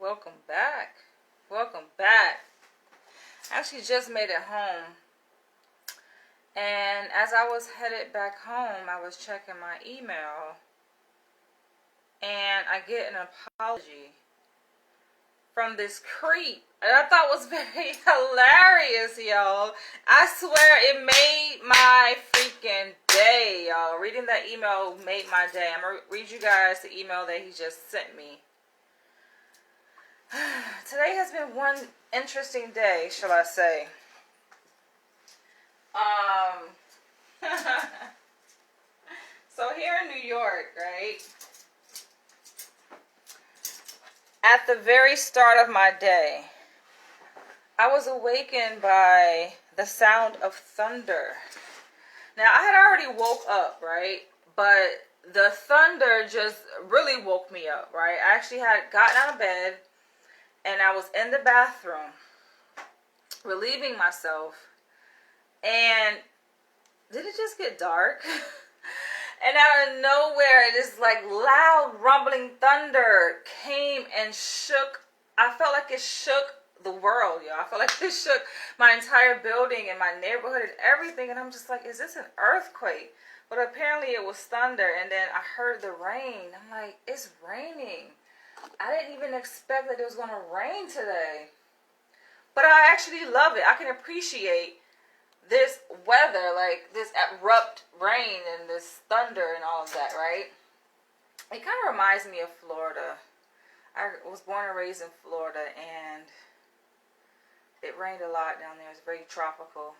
Welcome back. Welcome back. I actually just made it home. And as I was headed back home, I was checking my email. And I get an apology from this creep. And I thought was very hilarious, y'all. I swear it made my freaking day, y'all. Reading that email made my day. I'm going to read you guys the email that he just sent me. Today has been one interesting day, shall I say. So here in New York, right? At the very start of my day, I was awakened by the sound of thunder. Now, I had already woke up, right? But the thunder just really woke me up, right? I actually had gotten out of bed and I was in the bathroom relieving myself. And did it just get dark? And out of nowhere, this like loud rumbling thunder came and shook. I felt like it shook the world, y'all. I felt like it shook my entire building and my neighborhood and everything. And I'm just like, is this an earthquake? But apparently it was thunder. And then I heard the rain. I'm like, it's raining. I didn't even expect that it was going to rain today. But I actually love it. I can appreciate this weather, like this abrupt rain and this thunder and all of that, right? It kind of reminds me of Florida. I was born and raised in Florida, and it rained a lot down there. It's very tropical.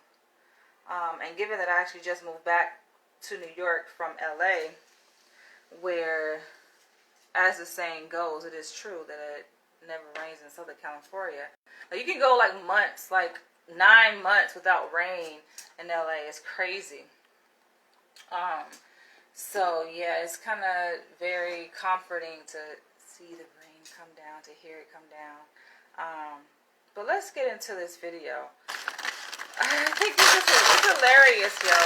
And given that I actually just moved back to New York from LA, where, as the saying goes, it is true that it never rains in Southern California. Now, you can go like months, like 9 months without rain in LA. It's crazy. So yeah, it's kind of very comforting to see the rain come down, to hear it come down. But let's get into this video. I think it's hilarious, yo.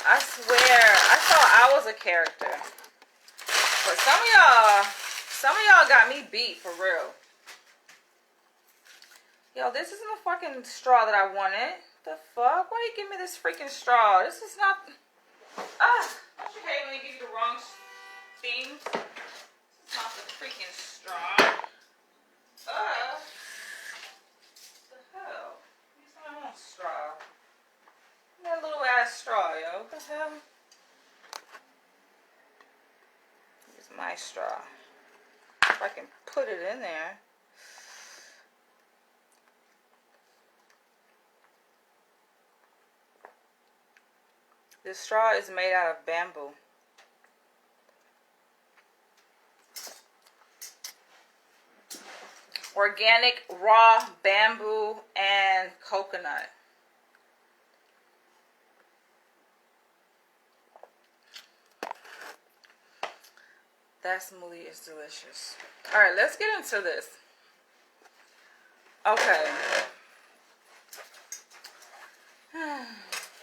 I swear, I thought I was a character, but some of y'all got me beat for real. Yo, this isn't a fucking straw that I wanted. The fuck? Why do you give me this freaking straw? This is not... don't you hate when they give you the wrong thing? This is not the freaking straw. What the hell? Use my own straw. That little ass straw, yo. What the hell? Here's my straw. If I can put it in there. This straw is made out of bamboo. Organic raw bamboo and coconut. That smoothie is delicious. Alright, let's get into this. Okay.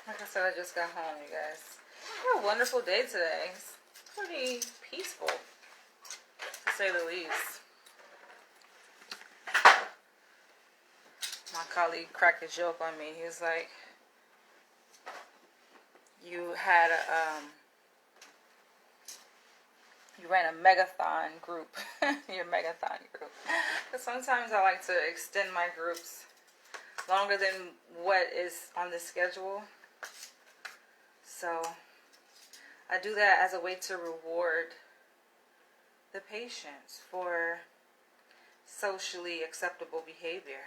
Like I said, I just got home, you guys. What a wonderful day today. It's pretty peaceful, to say the least. My colleague cracked a joke on me. He was like, you had you ran a megathon group. Your megathon group. Because sometimes I like to extend my groups longer than what is on the schedule. So I do that as a way to reward the patients for socially acceptable behavior.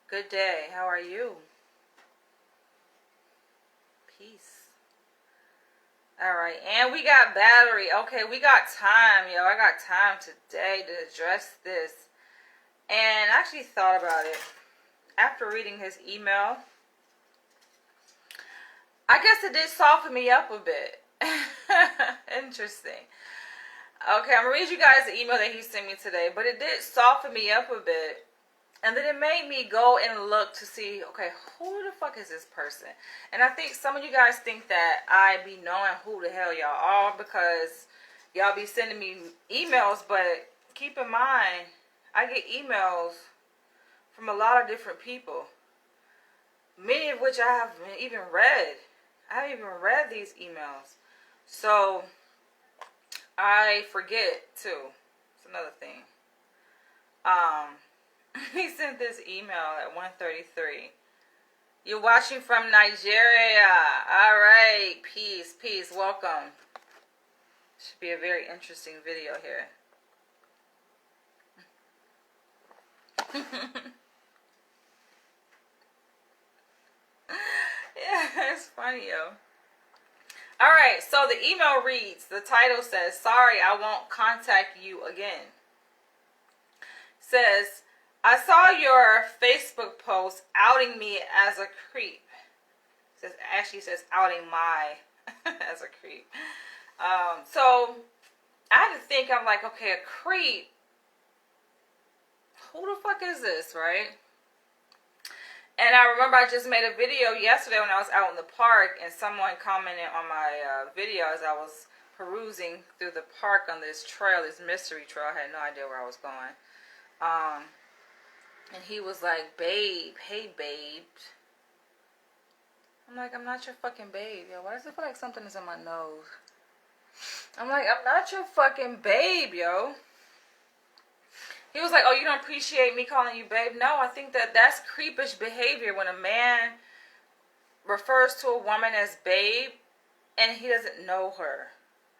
Good day. How are you? Peace. Alright, and we got battery. Okay, we got time, yo. I got time today to address this. And I actually thought about it. After reading his email, I guess it did soften me up a bit. Interesting. Okay, I'm going to read you guys the email that he sent me today, but it did soften me up a bit. And then it made me go and look to see, okay, who the fuck is this person? And I think some of you guys think that I be knowing who the hell y'all are because y'all be sending me emails, but keep in mind, I get emails from a lot of different people, many of which I haven't even read. I haven't even read these emails. So, I forget, too. It's another thing. He sent this email at 1:33. You're watching from Nigeria. All right. Peace. Peace. Welcome. Should be a very interesting video here. Yeah, it's funny, yo. All right, so the email reads, the title says, sorry, I won't contact you again. Says, I saw your Facebook post outing me as a creep. Says, actually says outing my as a creep. So I had to think, I'm like, okay, a creep. Who the fuck is this, right? And I remember I just made a video yesterday when I was out in the park, and someone commented on my video as I was perusing through the park on this trail, this mystery trail. I had no idea where I was going. And he was like, babe, hey, babe. I'm like, I'm not your fucking babe. Yo, why does it feel like something is in my nose? I'm like, I'm not your fucking babe, yo. He was like, oh, you don't appreciate me calling you babe? No, I think that's creepish behavior when a man refers to a woman as babe and he doesn't know her,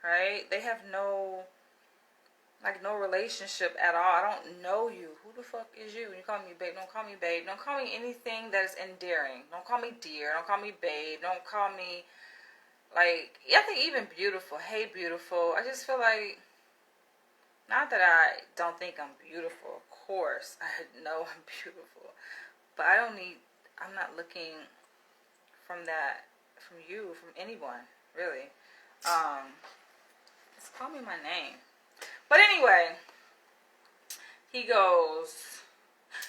right? They have no relationship at all. I don't know you. Who the fuck is you? You call me babe. Don't call me babe. Don't call me anything that is endearing. Don't call me dear. Don't call me babe. Don't call me, like, I think even beautiful. Hey, beautiful. I just feel like, not that I don't think I'm beautiful, of course. I know I'm beautiful. But I'm not looking from you, from anyone, really. Just call me my name. But anyway, he goes,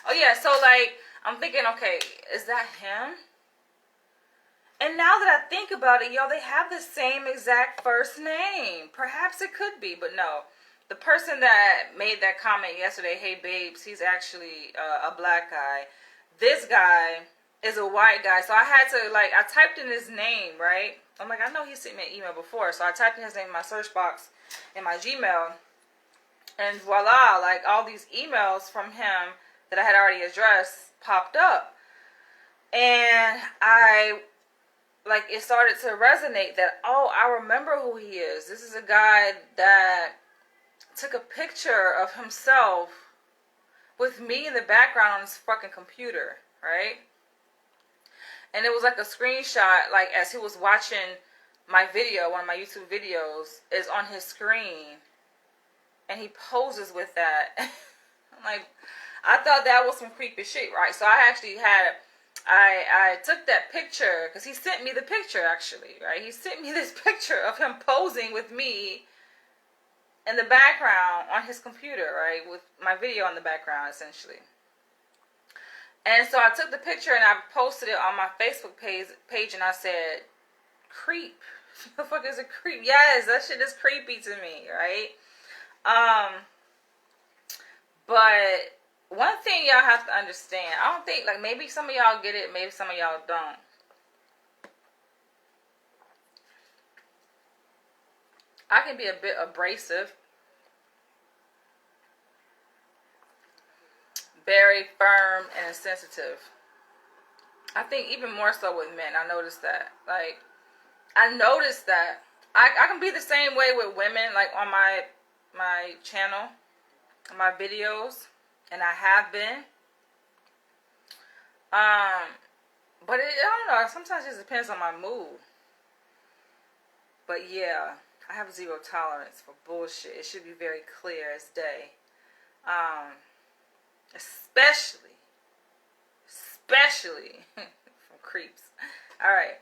oh yeah, so like, I'm thinking, okay, is that him? And now that I think about it, yo, they have the same exact first name. Perhaps it could be, but no. The person that made that comment yesterday, hey babes, he's actually a black guy. This guy is a white guy. So I had to, like, I typed in his name, right? I'm like, I know he sent me an email before. So I typed in his name in my search box in my Gmail. And voila, like all these emails from him that I had already addressed popped up. And it started to resonate that, oh, I remember who he is. This is a guy that took a picture of himself with me in the background on his fucking computer, right? And it was like a screenshot, like as he was watching my video, one of my YouTube videos, is on his screen. And he poses with that. I'm like, I thought that was some creepy shit, right? So I actually I took that picture, because he sent me the picture, actually, right? He sent me this picture of him posing with me in the background on his computer, right? With my video in the background, essentially. And so I took the picture and I posted it on my Facebook page and I said, creep. What the fuck is a creep? Yes, that shit is creepy to me, right? But one thing y'all have to understand, I don't think, like, maybe some of y'all get it, maybe some of y'all don't. I can be a bit abrasive, very firm and insensitive. I think even more so with men. I noticed that. Like, I noticed that. I can be the same way with women, like on my channel, my videos, and I have been. But I don't know. Sometimes it just depends on my mood. But yeah, I have zero tolerance for bullshit. It should be very clear as day. Especially from creeps. All right.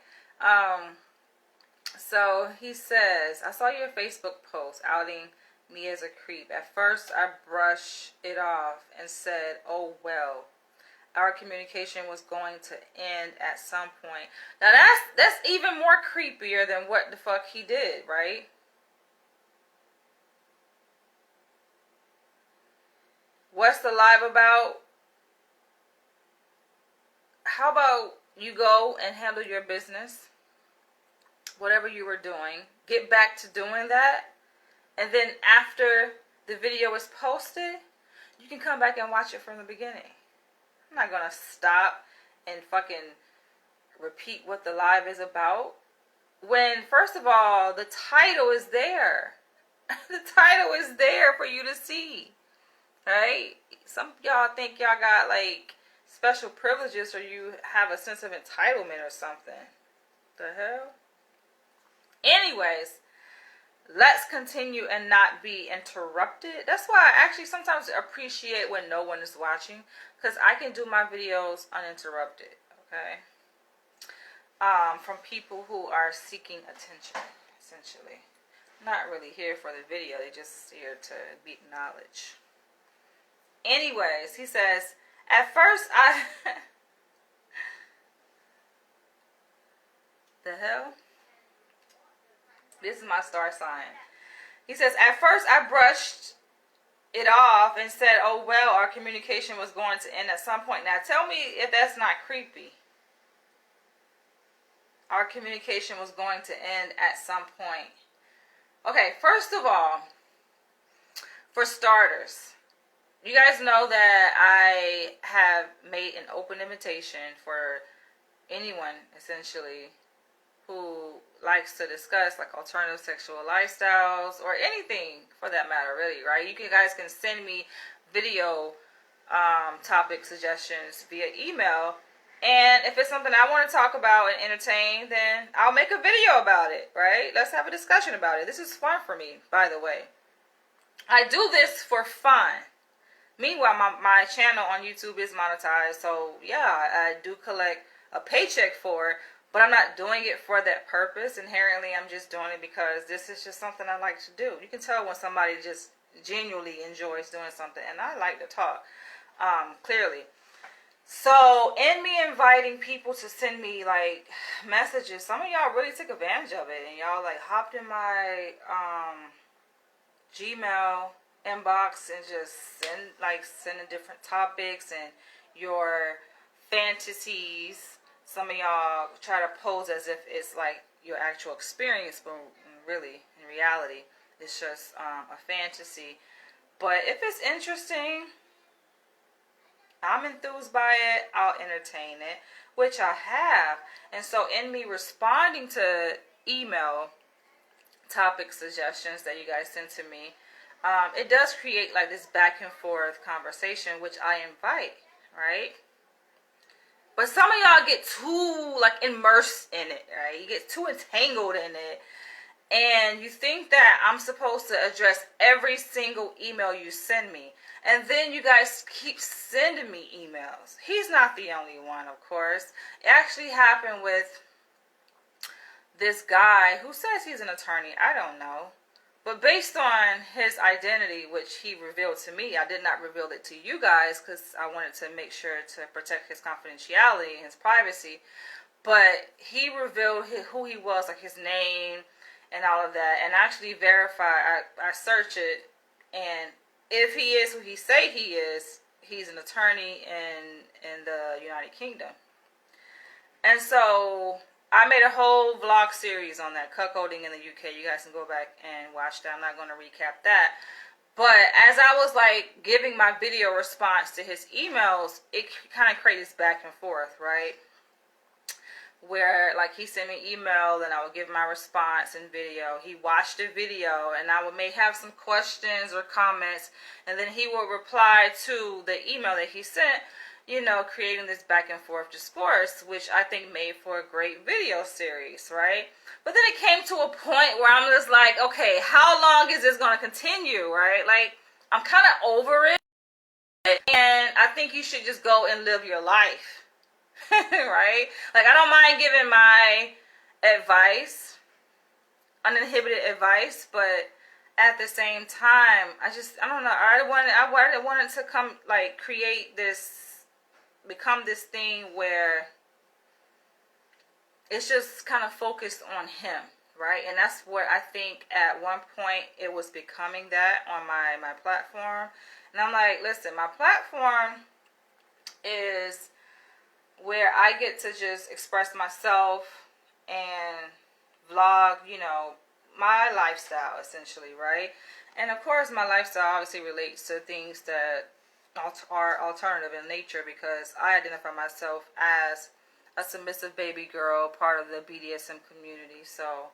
So he says, I saw your Facebook post outing me as a creep. At first, I brushed it off and said, oh well. Our communication was going to end at some point. Now that's even more creepier than what the fuck he did, right? What's the live about? How about you go and handle your business, whatever you were doing, get back to doing that, and then after the video is posted, you can come back and watch it from the beginning. I'm not gonna stop and fucking repeat what the live is about when, first of all, the title is there. The title is there for you to see, right? Some of y'all think y'all got like special privileges, or you have a sense of entitlement or something. The hell? Anyways, let's continue and not be interrupted. That's why I actually sometimes appreciate when no one is watching, because I can do my videos uninterrupted, okay? From people who are seeking attention, essentially. Not really here for the video, they're just here to be acknowledged. Anyways, he says, at first I... The hell? This is my star sign. He says, at first I brushed it off and said, oh well, our communication was going to end at some point. Now tell me if that's not creepy. Our communication was going to end at some point. Okay, first of all, for starters, you guys know that I have made an open invitation for anyone, essentially, who likes to discuss like alternative sexual lifestyles or anything for that matter, really, right? You guys can send me video topic suggestions via email, and if it's something I want to talk about and entertain, then I'll make a video about it, right? Let's have a discussion about it. This is fun for me, by the way. I do this for fun. Meanwhile, my channel on YouTube is monetized, so yeah, I do collect a paycheck for it, but I'm not doing it for that purpose. Inherently, I'm just doing it because this is just something I like to do. You can tell when somebody just genuinely enjoys doing something, and I like to talk, clearly. So, in me inviting people to send me, like, messages, some of y'all really took advantage of it, and y'all, like, hopped in my Gmail inbox and just sending different topics and your fantasies. Some of y'all try to pose as if it's like your actual experience, but really, in reality, it's just a fantasy. But if it's interesting, I'm enthused by it, I'll entertain it, which I have. And so in me responding to email topic suggestions that you guys send to me, it does create like this back and forth conversation, which I invite, right? But some of y'all get too like immersed in it, right? You get too entangled in it, and you think that I'm supposed to address every single email you send me. And then you guys keep sending me emails. He's not the only one, of course. It actually happened with this guy who says he's an attorney. I don't know. But based on his identity, which he revealed to me, I did not reveal it to you guys because I wanted to make sure to protect his confidentiality and his privacy. But he revealed who he was, like his name and all of that, and actually verified. I searched it, and if he is who he say he is, he's an attorney in the United Kingdom. And so I made a whole vlog series on that, cuckolding in the UK. You guys can go back and watch that. I'm not going to recap that. But as I was like giving my video response to his emails, it kind of created this back and forth, right? Where like he sent me an email and I would give my response in video. He watched the video and I may have some questions or comments, and then he would reply to the email that he sent, you know, creating this back and forth discourse, which I think made for a great video series, right? But then it came to a point where I'm just like, okay, how long is this going to continue, right? Like, I'm kind of over it, and I think you should just go and live your life. Right? Like, I don't mind giving my advice, uninhibited advice, but at the same time, I don't know, I wanted to come, like, create this, become this thing where it's just kind of focused on him, right? And that's what I think at one point it was becoming that on my platform. And I'm like, listen, my platform is where I get to just express myself and vlog, you know, my lifestyle essentially, right? And of course, my lifestyle obviously relates to things that are alternative in nature, because I identify myself as a submissive baby girl, part of the BDSM community. So,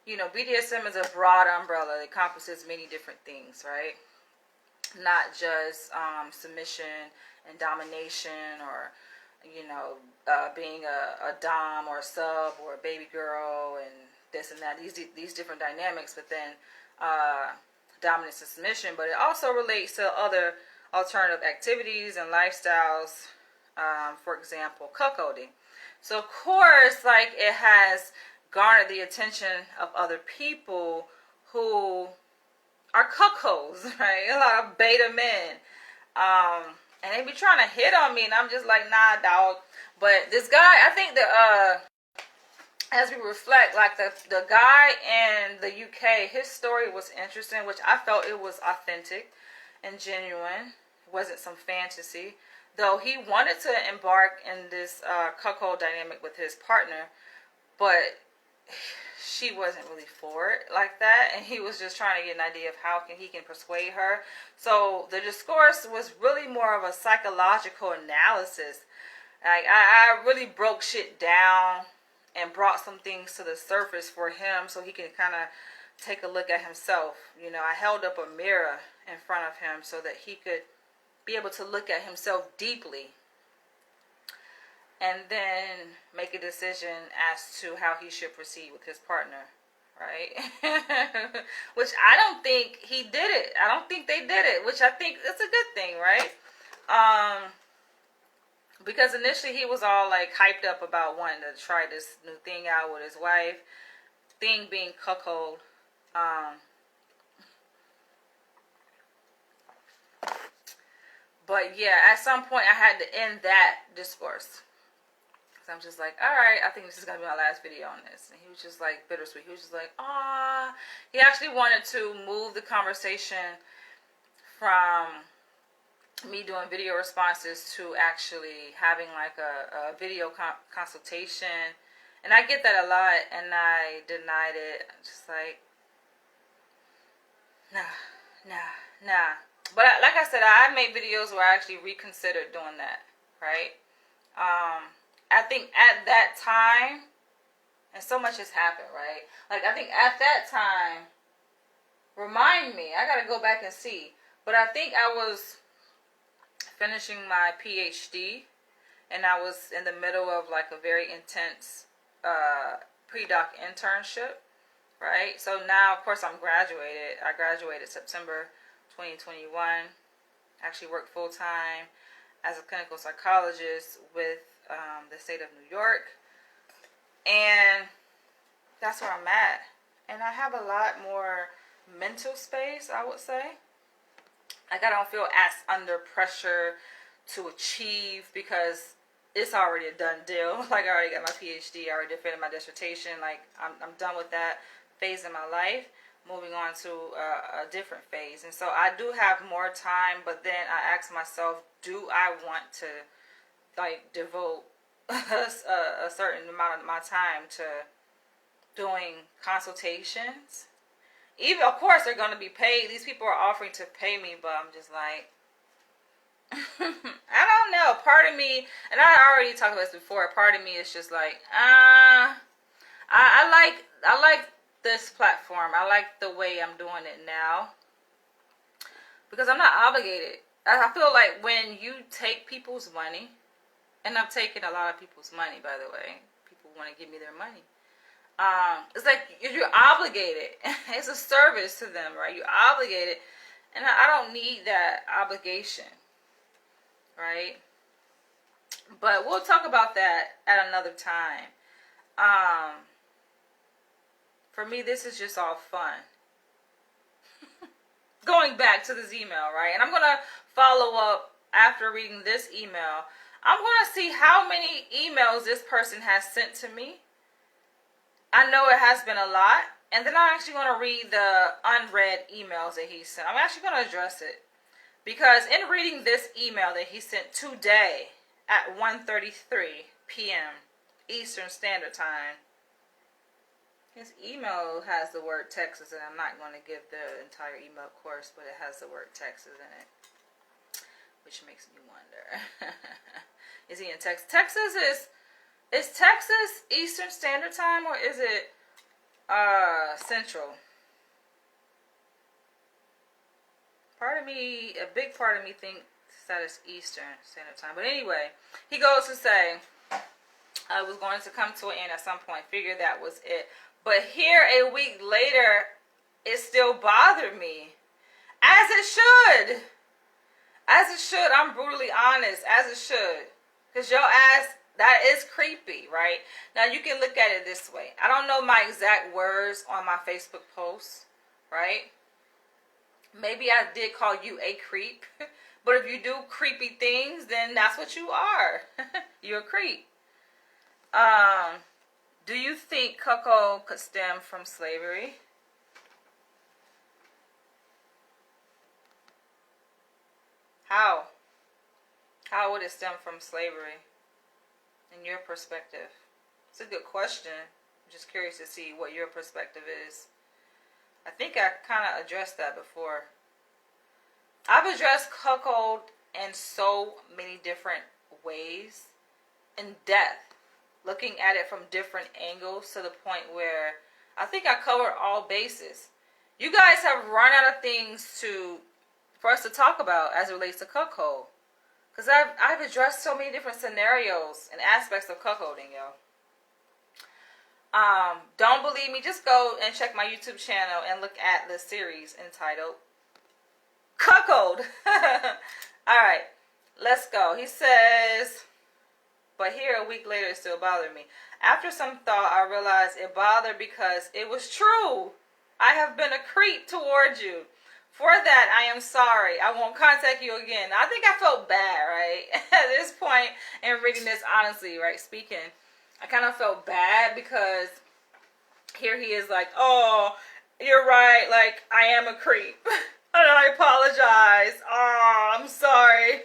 you know, BDSM is a broad umbrella. It encompasses many different things, right? Not just submission and domination, or, you know, being a dom or a sub or a baby girl and this and that. These different dynamics, but then dominance and submission. But it also relates to other alternative activities and lifestyles. For example, cuckolding. So of course, like, it has garnered the attention of other people who are cuckolds, right? A lot of beta men. And they be trying to hit on me, and I'm just like, nah, dog. But this guy, I think that, as we reflect, like, the guy in the UK, his story was interesting, which I felt it was authentic and genuine. It wasn't some fantasy. Though he wanted to embark in this cuckold dynamic with his partner, but she wasn't really for it like that, and he was just trying to get an idea of how he can persuade her. So the discourse was really more of a psychological analysis. Like, I really broke shit down and brought some things to the surface for him so he can kind of take a look at himself. You know, I held up a mirror in front of him so that he could be able to look at himself deeply and then make a decision as to how he should proceed with his partner, right? Which I don't think he did it. I don't think they did it, which I think it's a good thing, right? Because initially he was all like hyped up about wanting to try this new thing out with his wife, thing being cuckold. But yeah, at some point I had to end that discourse. So I'm just like, all right, I think this is going to be my last video on this. And he was just like bittersweet. He was just like, ah. He actually wanted to move the conversation from me doing video responses to actually having like a video consultation. And I get that a lot, and I denied it. I'm just like, nah. But like I said, I made videos where I actually reconsidered doing that, right? I think at that time, and so much has happened, right? Like, I think at that time, remind me, I gotta go back and see. But I think I was finishing my PhD, and I was in the middle of like a very intense pre-doc internship, right? So now, of course, I'm graduated. I graduated September 2021. Actually worked full-time as a clinical psychologist with the state of New York. And that's where I'm at. And I have a lot more mental space, I would say. Like, I don't feel as under pressure to achieve, because it's already a done deal. Like, I already got my PhD, I already defended my dissertation. Like, I'm done with that phase in my life. Moving on to a different phase. And so I do have more time, but then I ask myself, do I want to like devote a certain amount of my time to doing consultations? Even, of course, they're going to be paid. These people are offering to pay me, but I'm just like, I don't know. Part of me, and I already talked about this before, part of me is just like, I like this platform. I like the way I'm doing it now, because I'm not obligated. I feel like when you take people's money, and I've taken a lot of people's money, by the way. People want to give me their money. It's like you're obligated. It's a service to them, right? You're obligated, and I don't need that obligation, right? But we'll talk about that at another time. For me, this is just all fun. Going back to this email, right? And I'm going to follow up after reading this email. I'm going to see how many emails this person has sent to me. I know it has been a lot. And then I'm actually going to read the unread emails that he sent. I'm actually going to address it. Because in reading this email that he sent today at 1:33 p.m. Eastern Standard Time, his email has the word Texas, and I'm not going to give the entire email, of course, but it has the word Texas in it, which makes me wonder. Is he in Texas? Is Texas Eastern Standard Time, or is it Central? A big part of me thinks that it's Eastern Standard Time. But anyway, he goes to say, I was going to come to an end at some point. Figured that was it. But here a week later, it still bothered me. As it should. As it should. I'm brutally honest. As it should. Because your ass, that is creepy, right? Now, you can look at it this way. I don't know my exact words on my Facebook posts, right? Maybe I did call you a creep. But if you do creepy things, then that's what you are. You're a creep. Do you think cuckold could stem from slavery? How? How would it stem from slavery? In your perspective? It's a good question. I'm just curious to see what your perspective is. I think I kind of addressed that before. I've addressed cuckold in so many different ways. In depth. Looking at it from different angles to the point where I think I covered all bases. You guys have run out of things for us to talk about as it relates to cuckold. Because I've addressed so many different scenarios and aspects of cuckolding, yo. Don't believe me? Just go and check my YouTube channel and look at the series entitled Cuckold. Alright, let's go. He says, but here a week later it still bothered me. After some thought, I realized it bothered because it was true. I have been a creep towards you. For that, I am sorry. I won't contact you again. I think I felt bad, right? At this point in reading this, honestly, right, speaking, I kind of felt bad because here he is like, oh, you're right. Like, I am a creep. And I apologize. Oh, I'm sorry.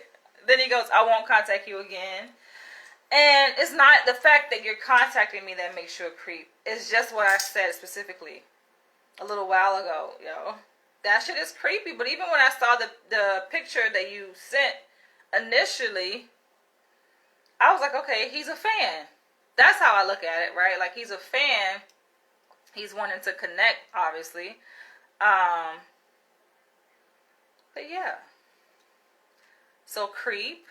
Then he goes, I won't contact you again. And it's not the fact that you're contacting me that makes you a creep. It's just what I said specifically a little while ago, yo. That shit is creepy. But even when I saw the picture that you sent initially, I was like, okay, he's a fan. That's how I look at it, right? Like, he's a fan. He's wanting to connect, obviously. But yeah. So, creep.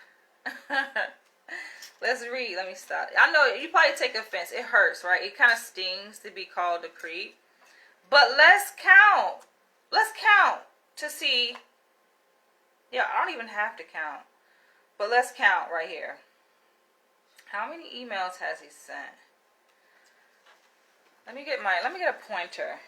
Let's read. Let me stop. I know you probably take offense. It hurts, right? It kind of stings to be called a creep. But let's count. Let's count to see. Yeah, I don't even have to count. But let's count right here. How many emails has he sent? Let me get a pointer.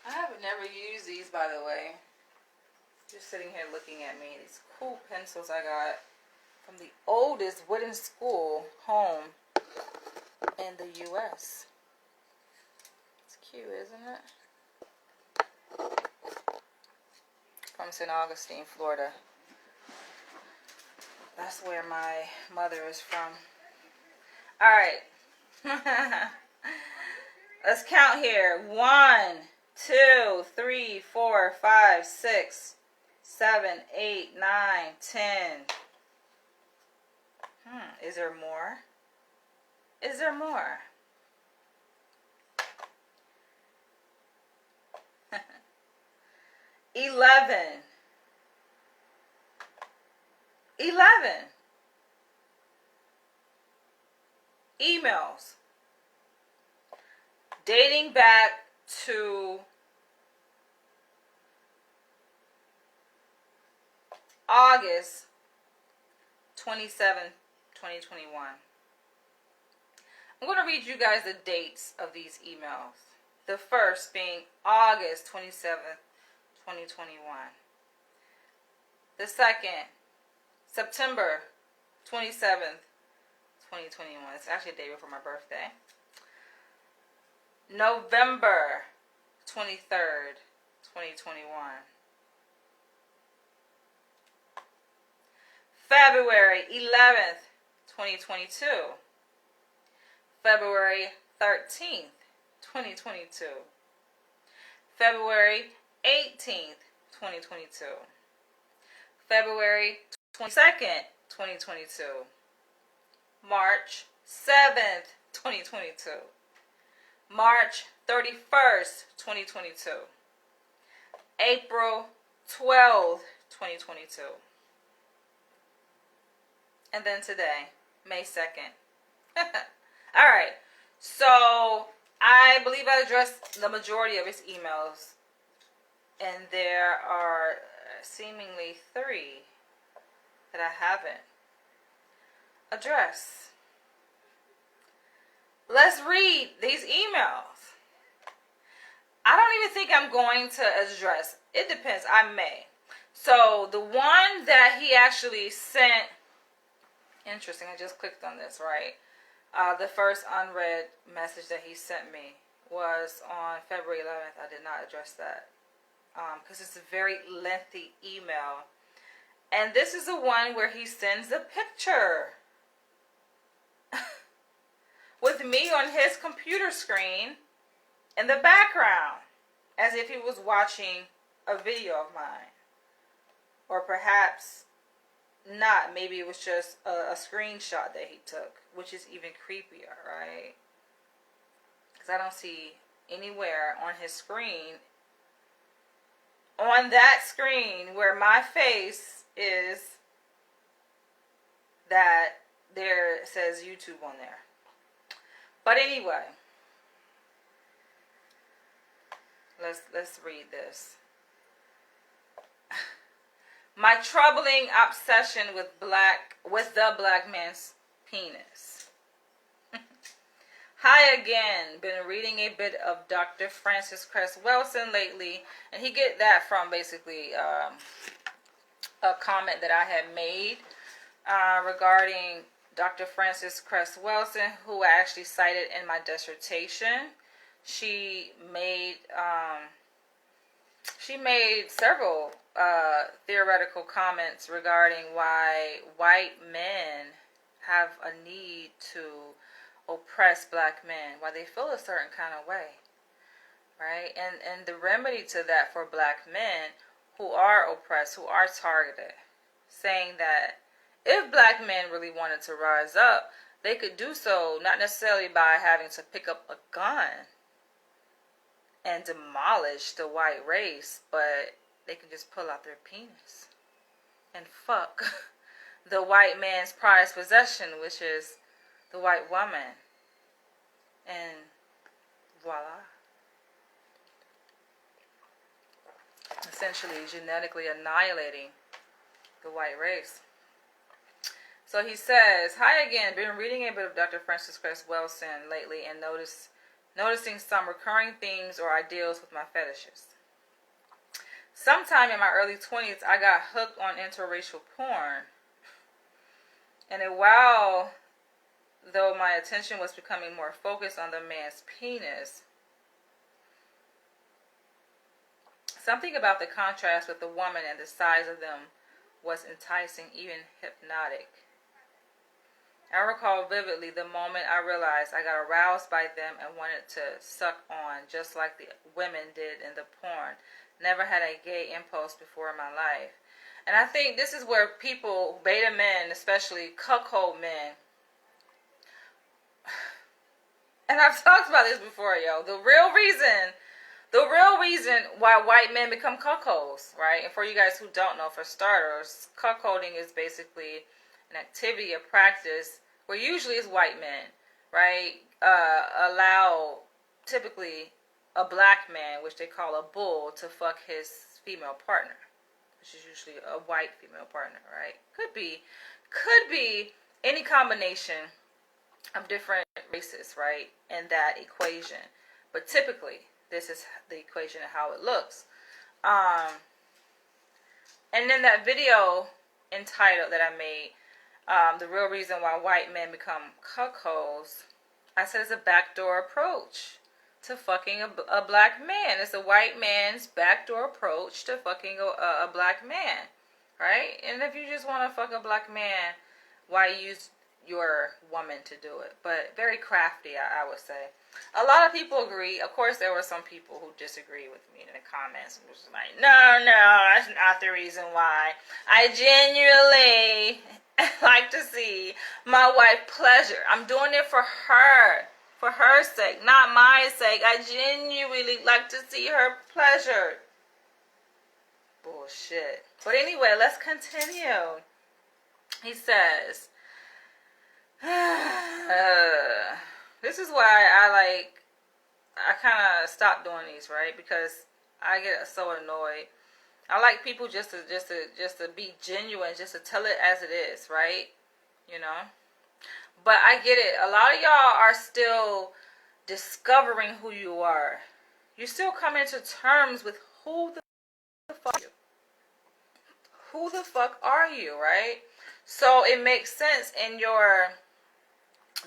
I have never used these, by the way. Just sitting here looking at me. These cool pencils I got from the oldest wooden school home in the U.S. It's cute, isn't it? From St. Augustine, Florida. That's where my mother is from. Alright. Let's count here. 1, 2, 3, 4, 5, 6, 7, 8, 9, 10. Is there more? Is there more? $11. Emails dating back to August 27th, 2021. I'm going to read you guys the dates of these emails. The first being August 27th, 2021. The second, September 27th, 2021. It's actually a day before my birthday. November 23rd, 2021. February 11th, 2022. February 13th, 2022. February 18th, 2022. February 22nd, 2022. March 7th, 2022. March 31st, 2022. April 12th, 2022. And then today, May 2nd. Alright, so I believe I addressed the majority of his emails. And there are seemingly 3 that I haven't addressed. Let's read these emails. I don't even think I'm going to address. It depends. I may. So the one that he actually sent. Interesting. I just clicked on this, right? The first unread message that he sent me was on February 11th. I did not address that because it's a very lengthy email. And this is the one where he sends a picture with me on his computer screen in the background, as if he was watching a video of mine. Or perhaps not. Maybe it was just a screenshot that he took, which is even creepier, right? Because I don't see anywhere on his screen, on that screen where my face is, that there says YouTube on there. But anyway, let's read this. My troubling obsession with the black man's penis. Hi again. Been reading a bit of Dr. Francis Cress Welsing lately, and he get that from basically a comment that I had made regarding Dr. Francis Cress Welsing, who I actually cited in my dissertation. She made several theoretical comments regarding why white men have a need to oppress black men, why they feel a certain kind of way, right? And the remedy to that for black men who are oppressed, who are targeted, saying that if black men really wanted to rise up, they could do so not necessarily by having to pick up a gun and demolish the white race, but they can just pull out their penis and fuck the white man's prized possession, which is the white woman. And voila. Essentially genetically annihilating the white race. So he says, hi again, been reading a bit of Dr. Francis Cress Welsing lately and noticing some recurring themes or ideals with my fetishes. Sometime in my early 20s, I got hooked on interracial porn. And while though my attention was becoming more focused on the man's penis, something about the contrast with the woman and the size of them was enticing, even hypnotic. I recall vividly the moment I realized I got aroused by them and wanted to suck on, just like the women did in the porn. Never had a gay impulse before in my life. And I think this is where people, beta men, especially cuckold men, and I've talked about this before, yo, the real reason why white men become cuckolds, right? And for you guys who don't know, for starters, cuckolding is basically an activity, a practice, where usually it's white men, right, allow typically a black man, which they call a bull, to fuck his female partner, which is usually a white female partner, right? Could be any combination of different races, right, in that equation. But typically, this is the equation of how it looks. And then that video entitled that I made, the real reason why white men become cuckolds, I said it's a backdoor approach to fucking a black man. It's a white man's backdoor approach to fucking a black man, right? And if you just want to fuck a black man, why use your woman to do it? But very crafty, I would say. A lot of people agree. Of course, there were some people who disagree with me in the comments. And was like, no, that's not the reason why. I genuinely like to see my wife pleasure. I'm doing it for her sake, not my sake. I genuinely like to see her pleasure. Bullshit. But anyway, let's continue. He says, this is why I kind of stopped doing these, right? Because I get so annoyed. I like people just to be genuine, just to tell it as it is, right? You know? But I get it. A lot of y'all are still discovering who you are. You're still coming to terms with who the fuck are you. Who the fuck are you, right? So it makes sense in your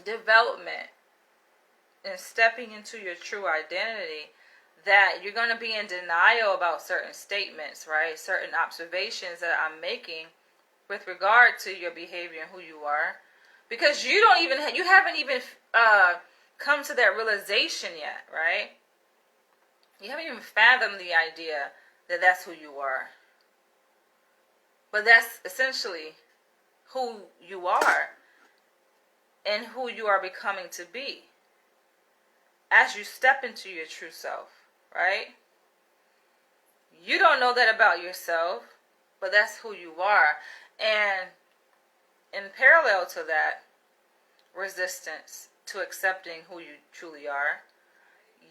development and stepping into your true identity that you're going to be in denial about certain statements, right? Certain observations that I'm making with regard to your behavior and who you are, because you haven't even come to that realization yet, right? You haven't even fathomed the idea that that's who you are. But that's essentially who you are and who you are becoming to be as you step into your true self, right? You don't know that about yourself, but that's who you are. And in parallel to that, resistance to accepting who you truly are,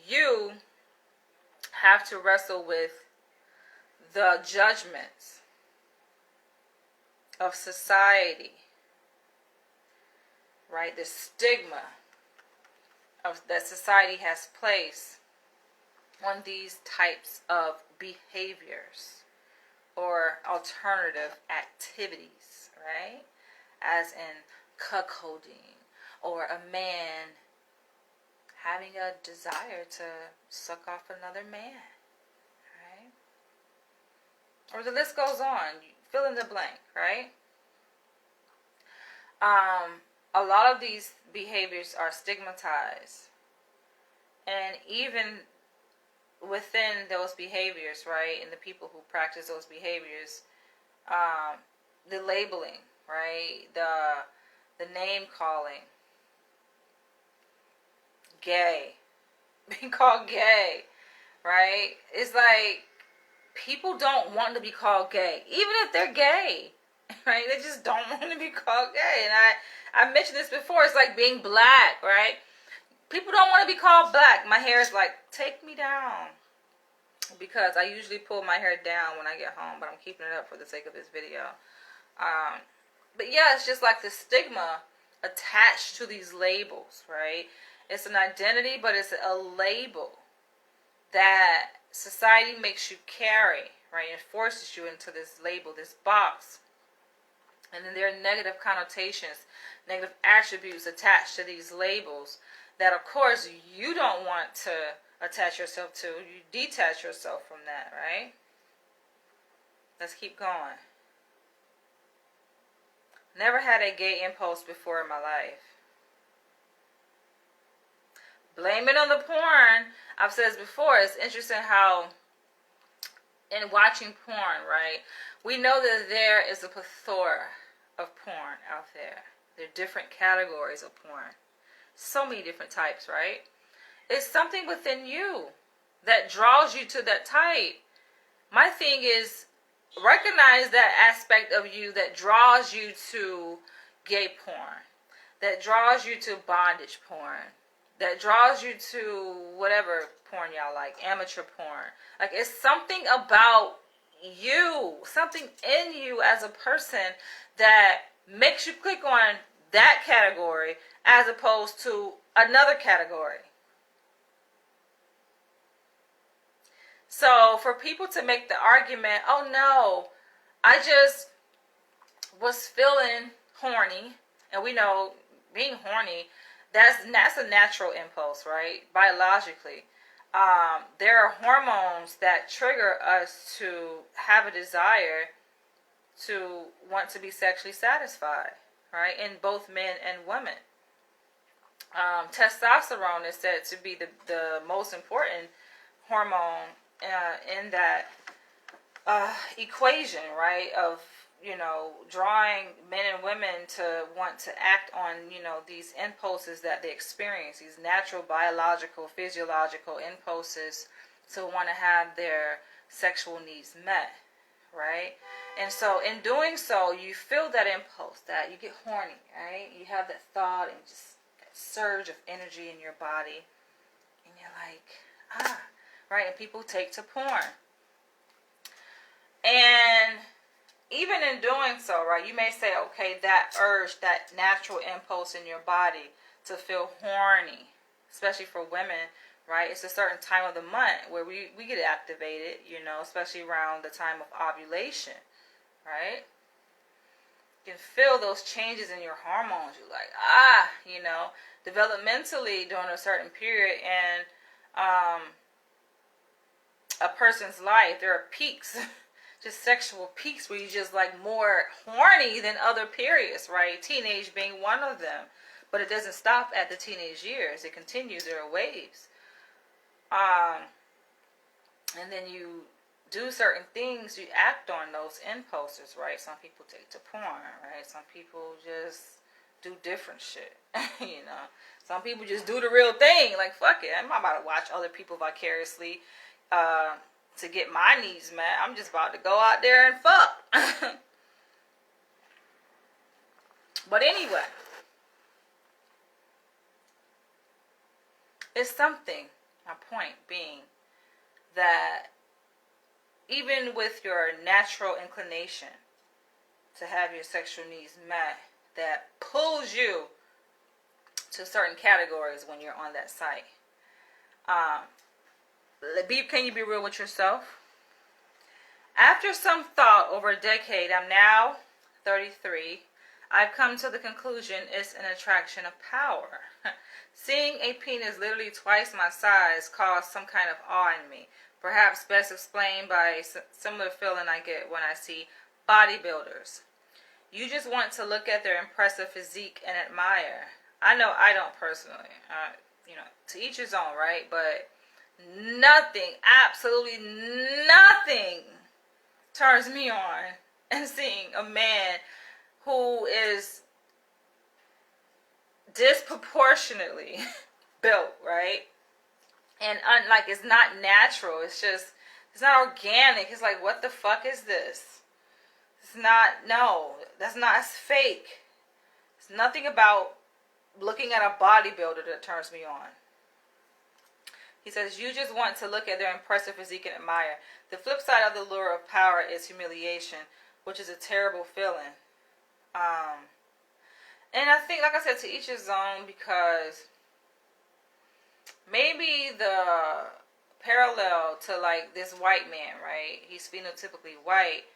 you have to wrestle with the judgments of society, right? The stigma that society has placed on these types of behaviors or alternative activities, right? As in cuckolding, or a man having a desire to suck off another man, right? Or the list goes on. Fill in the blank, right? A lot of these behaviors are stigmatized. And even within those behaviors, right, and the people who practice those behaviors, the labeling, right, the name calling, gay, being called gay, right? It's like people don't want to be called gay, even if they're gay, right? They just don't want to be called gay. And I mentioned this before. It's like being black, right? People don't want to be called black. My hair is like, take me down, because I usually pull my hair down when I get home, but I'm keeping it up for the sake of this video. But yeah, it's just like the stigma attached to these labels, right? It's an identity, but it's a label that society makes you carry, right? It forces you into this label, this box. And then there are negative connotations, negative attributes attached to these labels that, of course, you don't want to attach yourself to. You detach yourself from that, right? Let's keep going. Never had a gay impulse before in my life. Blame it on the porn. I've said this before. It's interesting how in watching porn, right, we know that there is a plethora of porn out there. There are different categories of porn. So many different types, right? It's something within you that draws you to that type. My thing is, recognize that aspect of you that draws you to gay porn, that draws you to bondage porn, that draws you to whatever porn y'all like, amateur porn. Like, it's something about you, something in you as a person that makes you click on that category as opposed to another category. So for people to make the argument, oh no, I just was feeling horny, and we know being horny, that's a natural impulse, right? Biologically. there are hormones that trigger us to have a desire to want to be sexually satisfied, right? In both men and women. Testosterone is said to be the most important hormone in that equation, right? Of, drawing men and women to want to act on, these impulses that they experience, these natural, biological, physiological impulses to want to have their sexual needs met, right? And so in doing so, you feel that impulse, that you get horny, right? You have that thought and just that surge of energy in your body. And you're like, right? And people take to porn. And even in doing so, right, you may say, okay, that urge, that natural impulse in your body to feel horny, especially for women, right? It's a certain time of the month where we get activated, especially around the time of ovulation, right? You can feel those changes in your hormones. You're like, developmentally during a certain period in a person's life, there are peaks, just sexual peaks where you just like more horny than other periods, right? Teenage being one of them. But it doesn't stop at the teenage years. It continues. There are waves. And then you do certain things, you act on those impulses, right? Some people take to porn, right? Some people just do different shit, Some people just do the real thing. Like, fuck it. I'm not about to watch other people vicariously to get my needs met. I'm just about to go out there and fuck. But anyway, it's something. My point being that even with your natural inclination to have your sexual needs met, that pulls you to certain categories when you're on that site. Can you be real with yourself? After some thought over a decade, I'm now 33. I've come to the conclusion it's an attraction of power. Seeing a penis literally twice my size caused some kind of awe in me. Perhaps best explained by a similar feeling I get when I see bodybuilders. You just want to look at their impressive physique and admire. I know I don't personally. To each his own, right? But nothing, absolutely nothing turns me on in seeing a man who is disproportionately built, right? And it's not natural. It's not organic. It's like, what the fuck is this? It's fake. It's nothing about looking at a bodybuilder that turns me on. He says, you just want to look at their impressive physique and admire. The flip side of the lure of power is humiliation, which is a terrible feeling. And I think, like I said, to each his own, because maybe the parallel to like this white man, right? He's phenotypically white,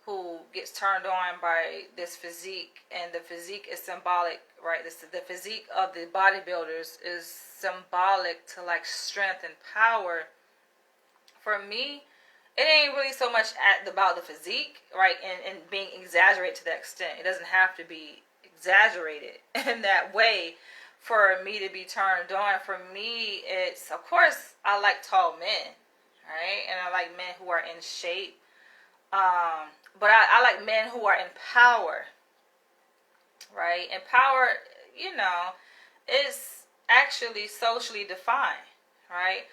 who gets turned on by this physique, and the physique is symbolic, right? The physique of the bodybuilders is symbolic to like strength and power. For me, it ain't really so much about the physique, right? And being exaggerated to that extent. It doesn't have to be exaggerated in that way for me to be turned on. For me, it's, of course, I like tall men, right? And I like men who are in shape. But I like men who are in power, right? And power, is actually socially defined, right?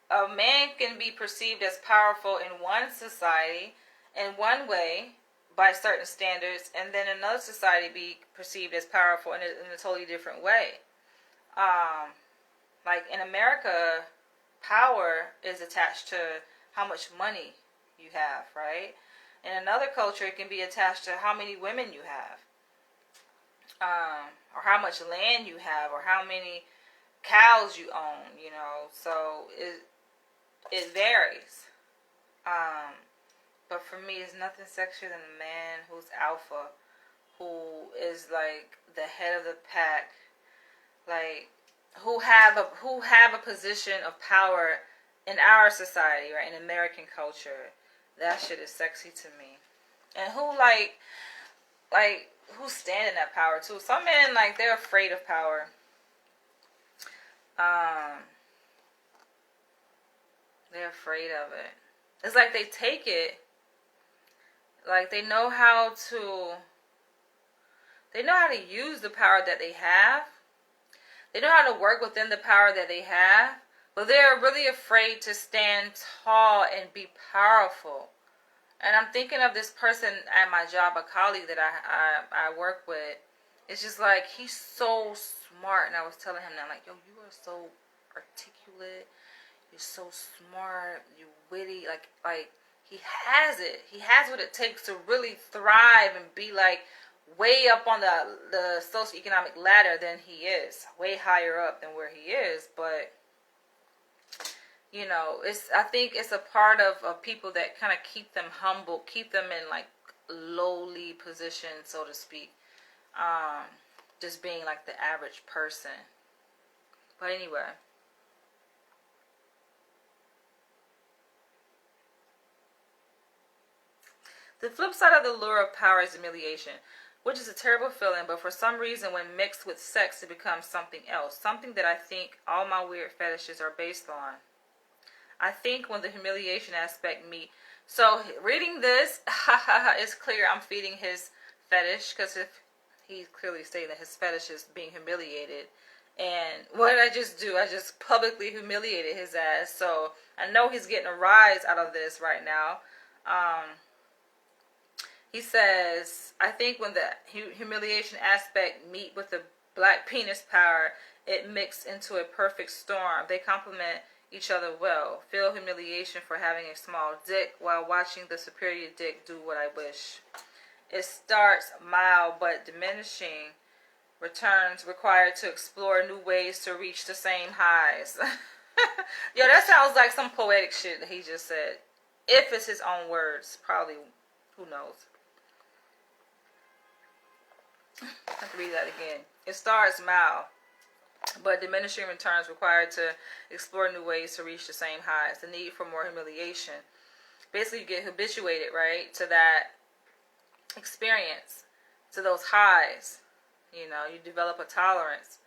A man can be perceived as powerful in one society in one way by certain standards, and then another society be perceived as powerful in a totally different way. Like in America, power is attached to how much money you have, right? In another culture, it can be attached to how many women you have, or how much land you have, or how many cows you own, so it varies. But for me, it's nothing sexier than a man who's alpha, who is like the head of the pack, like who have a position of power in our society, right? In American culture, that shit is sexy to me. And who who stand in that power too. Some men, like, they're afraid of power. They're afraid of it. It's like they take it, like they know how to use the power that they have. They know how to work within the power that they have, but they're really afraid to stand tall and be powerful. And I'm thinking of this person at my job, a colleague that I work with. It's just like, he's so smart. And I was telling him that, like, yo, you are so articulate. You're so smart. You're witty. Like he has it. He has what it takes to really thrive and be, like, way up on the socioeconomic ladder than he is. Way higher up than where he is. But, you know, I think it's a part of people that kind of keep them humble, keep them in, like, lowly position, so to speak. Just being like the average person. But anyway. The flip side of the lure of power is humiliation, which is a terrible feeling, but for some reason when mixed with sex it becomes something else, something that I think all my weird fetishes are based on. I think when the humiliation aspect meet, so reading this, it's clear I'm feeding his fetish, because if he's clearly stating that his fetish is being humiliated, and what did I just do? I just publicly humiliated his ass, so I know he's getting a rise out of this right now. He says, I think when the humiliation aspect meet with the black penis power, it mix into a perfect storm. They complement each other well. Feel humiliation for having a small dick while watching the superior dick do what I wish. It starts mild but diminishing. Returns required to explore new ways to reach the same highs. Yo, that sounds like some poetic shit that he just said. If it's his own words. Probably. Who knows? I have to read that again. It starts mild, but diminishing returns required to explore new ways to reach the same highs. The need for more humiliation. Basically, you get habituated, right, to that experience, to those highs. You know, you develop a tolerance,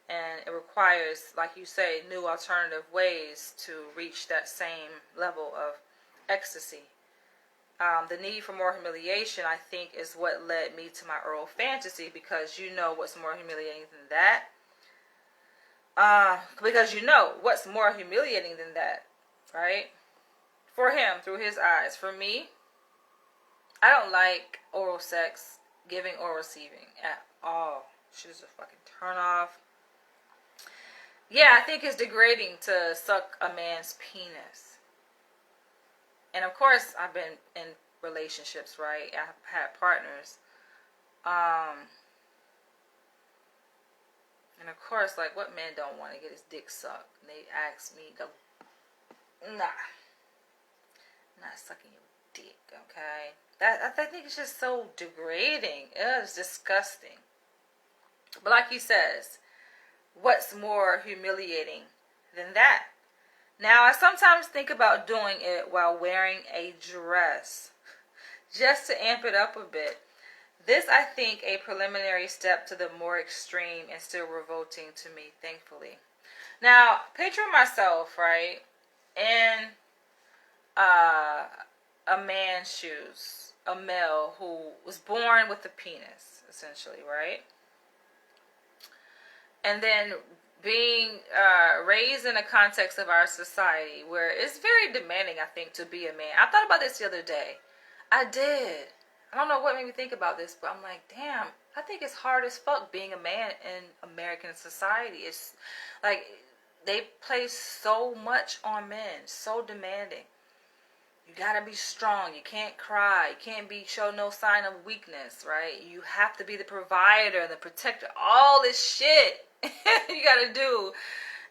and it requires, like you say, new alternative ways to reach that same level of ecstasy. The need for more humiliation, I think, is what led me to my oral fantasy, because you know what's more humiliating than that. Because you know what's more humiliating than that, right? For him, through his eyes. For me, I don't like oral sex, giving or receiving at all. Shit is a fucking turn off. Yeah, I think it's degrading to suck a man's penis. And of course, I've been in relationships, right? I've had partners. And of course, like, what man don't want to get his dick sucked? And they ask me, nah, not sucking your dick, okay? I think it's just so degrading. It's disgusting. But like he says, what's more humiliating than that? Now, I sometimes think about doing it while wearing a dress, just to amp it up a bit. This, I think, a preliminary step to the more extreme and still revolting to me, thankfully. Now, picture myself, right, in a man's shoes, a male who was born with a penis, essentially, right? And then being raised in a context of our society where it's very demanding, I think, to be a man. I thought about this the other day. I did. I don't know what made me think about this, but I'm like, damn, I think it's hard as fuck being a man in American society. It's like they place so much on men, so demanding. You gotta be strong. You can't cry. You can't show no sign of weakness, right? You have to be the provider, the protector. All this shit you gotta do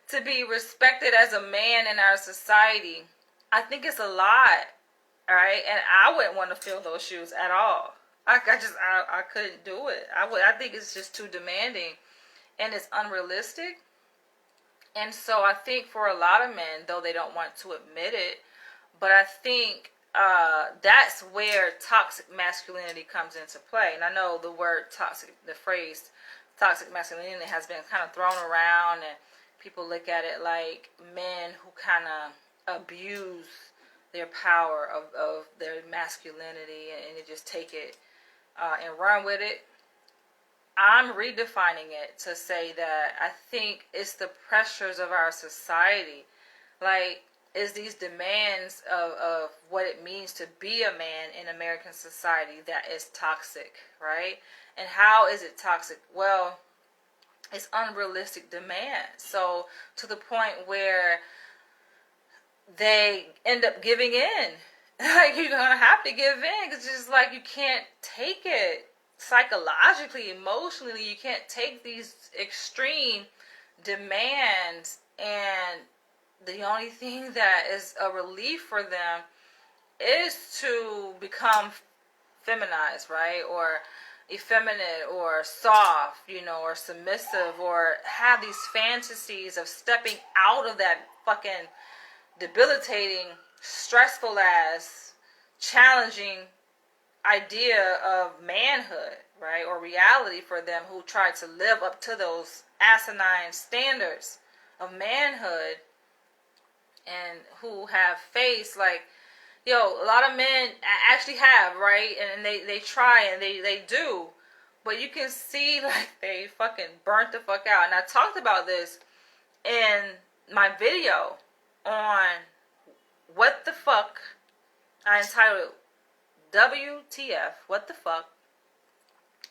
to be respected as a man in our society. I think it's a lot, all right? And I wouldn't want to fill those shoes at all. I couldn't do it. I think it's just too demanding, and it's unrealistic. And so I think for a lot of men, though they don't want to admit it, but I think that's where toxic masculinity comes into play. And I know the word toxic, the phrase toxic masculinity has been kind of thrown around, and people look at it like men who kind of abuse their power of their masculinity, and they just take it and run with it. I'm redefining it to say that I think it's the pressures of our society. Like, is these demands of what it means to be a man in American society that is toxic, right? And how is it toxic? Well, it's unrealistic demands. So to the point where they end up giving in. Like, you're going to have to give in, because it's just like you can't take it. Psychologically, emotionally, you can't take these extreme demands, and the only thing that is a relief for them is to become feminized, right? Or effeminate, or soft, or submissive, or have these fantasies of stepping out of that fucking debilitating, stressful ass, challenging idea of manhood, right? Or reality for them, who try to live up to those asinine standards of manhood, and who have faced, like, a lot of men actually have, right? And they try, and they do, but you can see, like, they fucking burnt the fuck out. And I talked about this in my video on what the fuck. I entitled WTF, what the fuck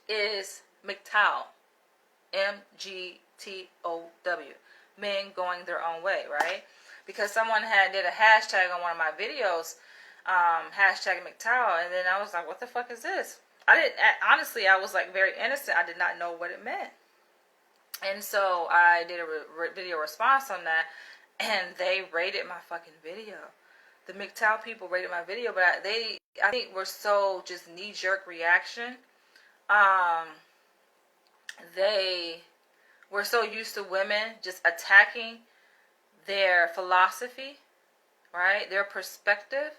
is MGTOW? MGTOW. Men going their own way, right? Because someone did a hashtag on one of my videos, hashtag MGTOW, and then I was like, what the fuck is this? Honestly, I was like very innocent. I did not know what it meant. And so I did a video response on that, and they rated my fucking video. The MGTOW people rated my video, but I think we're so just knee-jerk reaction. They were so used to women just attacking their philosophy, right? Their perspective,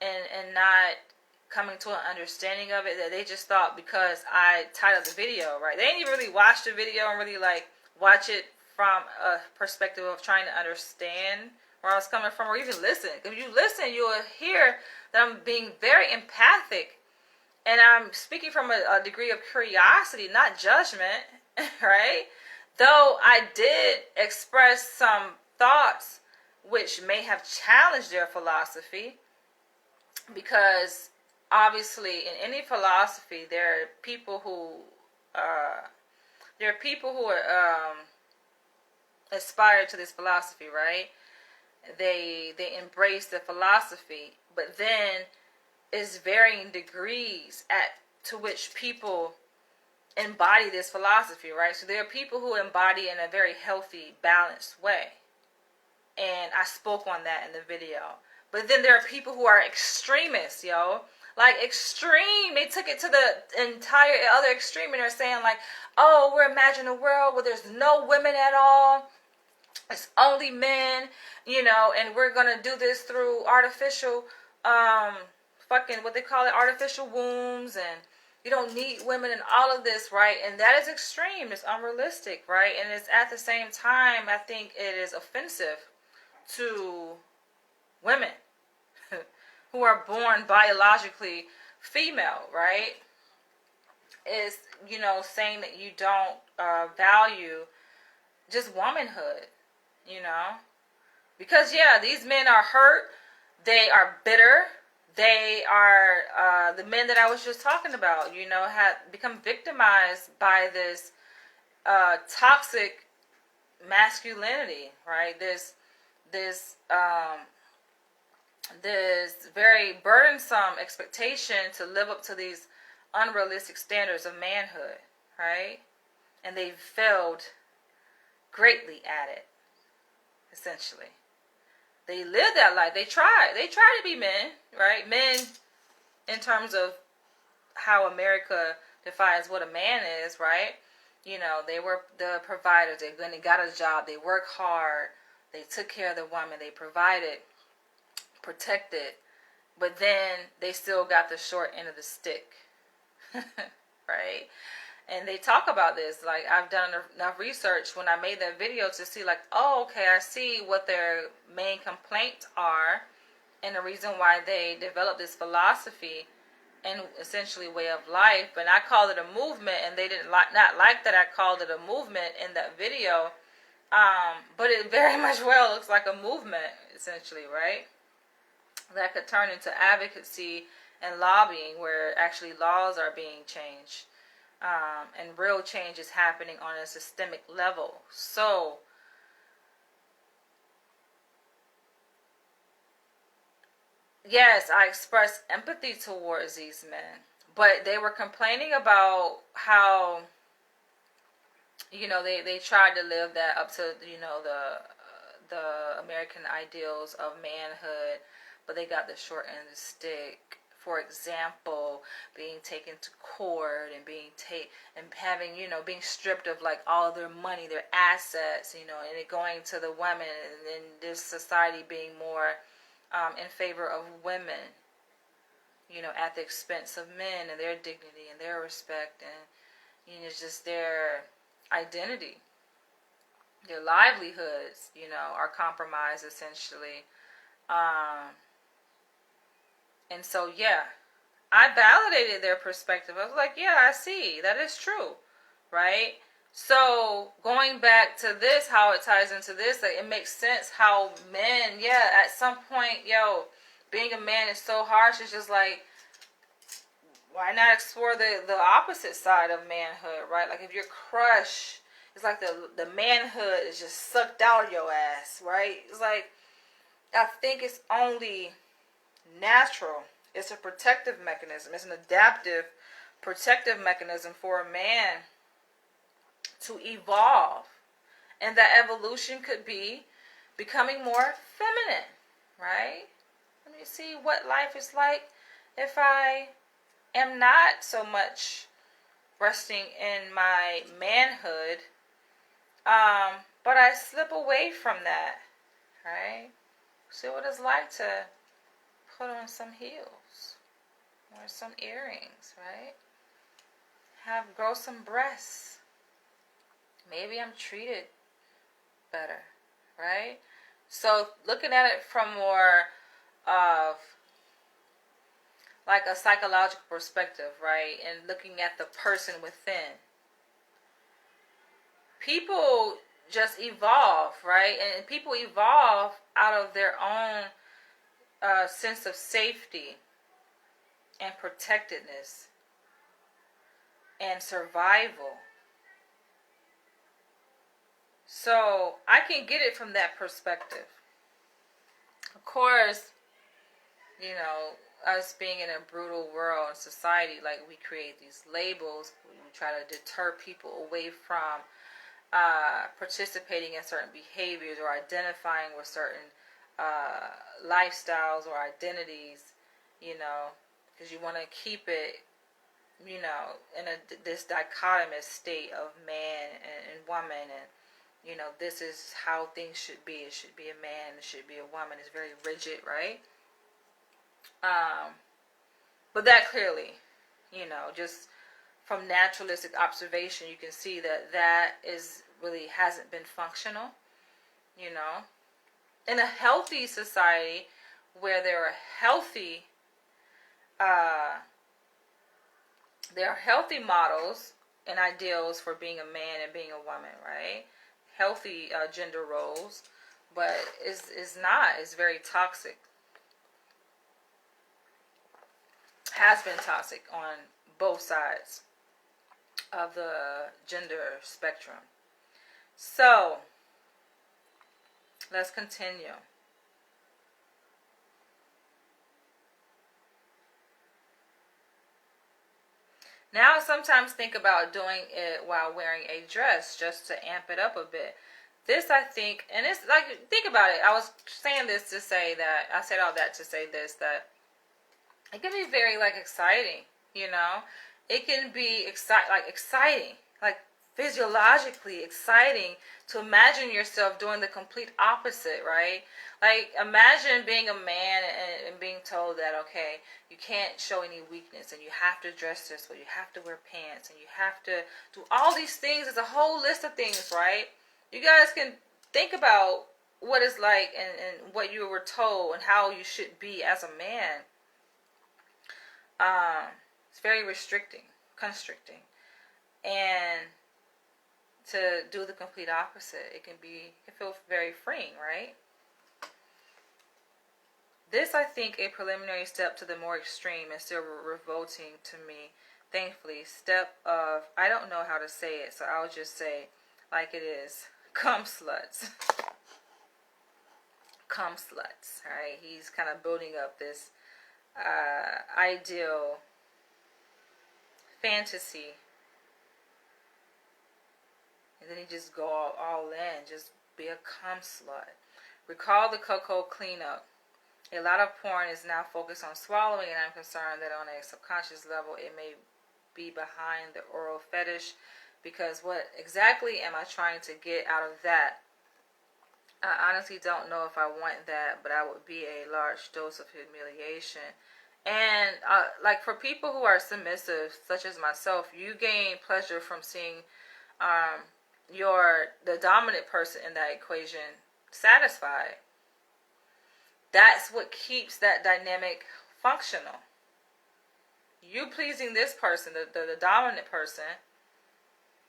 and not coming to an understanding of it, that they just thought because I titled the video, right? They didn't even really watch the video and really like watch it from a perspective of trying to understand where I was coming from, or even listen. If you listen, you will hear that I'm being very empathic, and I'm speaking from a degree of curiosity, not judgment, right? Though I did express some thoughts which may have challenged their philosophy, because obviously in any philosophy there are people who aspire to this philosophy, right? They embrace the philosophy, but then it's varying degrees to which people embody this philosophy, right? So there are people who embody in a very healthy, balanced way, and I spoke on that in the video. But then there are people who are extremists, like extreme. They took it to the entire other extreme, and they're saying like, oh, we're imagining a world where there's no women at all. It's only men, and we're going to do this through artificial, what they call it, artificial wombs, and you don't need women and all of this, right? And that is extreme. It's unrealistic, right? And it's at the same time, I think it is offensive to women who are born biologically female, right? Is, saying that you don't value just womanhood, because these men are hurt, they are bitter, they are the men that I was just talking about, have become victimized by this toxic masculinity, right? This very burdensome expectation to live up to these unrealistic standards of manhood, right? And they've failed greatly at it, essentially. They live that life. They try to be men, right? Men, in terms of how America defines what a man is, right? You know, they were the providers. They got a job. They worked hard. They took care of the woman. They provided, protected. But then they still got the short end of the stick. Right? And they talk about this. Like, I've done enough research when I made that video to see, like, oh, okay, I see what their main complaints are and the reason why they developed this philosophy and essentially way of life. But I called it a movement, and they didn't not like that I called it a movement in that video. But it very much well looks like a movement, essentially, right? That could turn into advocacy and lobbying, where actually laws are being changed. And real change is happening on a systemic level. So, yes, I expressed empathy towards these men, but they were complaining about how, you know, they tried to live that up to, you know, the American ideals of manhood, but they got the short end of the stick. For example, being taken to court and having, you know, being stripped of like all their money, their assets, you know, and it going to the women, and then this society being more in favor of women, you know, at the expense of men and their dignity and their respect, and, you know, just their identity, their livelihoods, you know, are compromised essentially. And so, yeah, I validated their perspective. I was like, yeah, I see. That is true, right? So, going back to this, how it ties into this, like, it makes sense how men, yeah, at some point, being a man is so harsh. It's just like, why not explore the opposite side of manhood, right? Like, if you're crushed, it's like the manhood is just sucked out of your ass, right? It's like, I think it's only natural. It's a protective mechanism. It's an adaptive protective mechanism for a man to evolve. And that evolution could be becoming more feminine, right? Let me see what life is like if I am not so much resting in my manhood, but I slip away from that, right? See what it's like to put on some heels or some earrings, right? Grow some breasts. Maybe I'm treated better, right? So looking at it from more of like a psychological perspective, right? And looking at the person within. People just evolve, right? And people evolve out of their own sense of safety and protectedness and survival. So I can get it from that perspective. Of course, you know, us being in a brutal world and society, like, we create these labels. We try to deter people away from participating in certain behaviors or identifying with certain lifestyles or identities, you know, because you want to keep it, you know, in this dichotomous state of man and woman, and, you know, this is how things should be. It should be a man, it should be a woman. It's very rigid, right? But that clearly, you know, just from naturalistic observation, you can see that is really hasn't been functional, you know. In a healthy society where there are healthy models and ideals for being a man and being a woman, right? Healthy gender roles, but it's not. It's very toxic. Has been toxic on both sides of the gender spectrum. So, let's continue. Now, I sometimes think about doing it while wearing a dress just to amp it up a bit. This, I think, and it's like, think about it. I was saying this to say that, I said all that to say this, that it can be very, like, exciting, you know? It can be exciting. Like, physiologically exciting to imagine yourself doing the complete opposite, right? Like, imagine being a man and being told that, okay, you can't show any weakness and you have to dress this way, you have to wear pants and you have to do all these things. It's a whole list of things, right? You guys can think about what it's like and what you were told and how you should be as a man. It's very constricting. And to do the complete opposite, it can feel very freeing, right? This, I think, a preliminary step to the more extreme and still revolting to me, thankfully, step of, I don't know how to say it, so I'll just say like it is, cum sluts. Cum sluts, right? He's kind of building up this ideal fantasy. And then he just go all in, just be a cum slut. Recall the cuckold cleanup. A lot of porn is now focused on swallowing, and I'm concerned that on a subconscious level it may be behind the oral fetish, because what exactly am I trying to get out of that? I honestly don't know if I want that, but I would be a large dose of humiliation. And like for people who are submissive, such as myself, you gain pleasure from seeing the dominant person in that equation satisfied. That's what keeps that dynamic functional. You pleasing this person, the dominant person,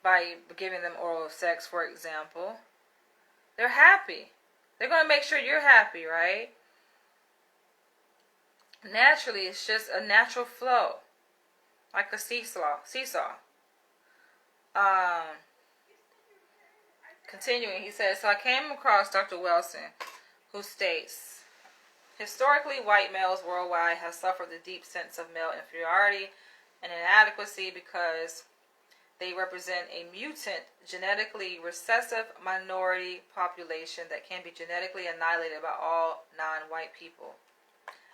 by giving them oral sex, for example, they're happy. They're going to make sure you're happy, right? Naturally, it's just a natural flow, like a seesaw. Continuing, he says, so I came across Dr. Wilson, who states, historically, white males worldwide have suffered the deep sense of male inferiority and inadequacy because they represent a mutant, genetically recessive minority population that can be genetically annihilated by all non-white people.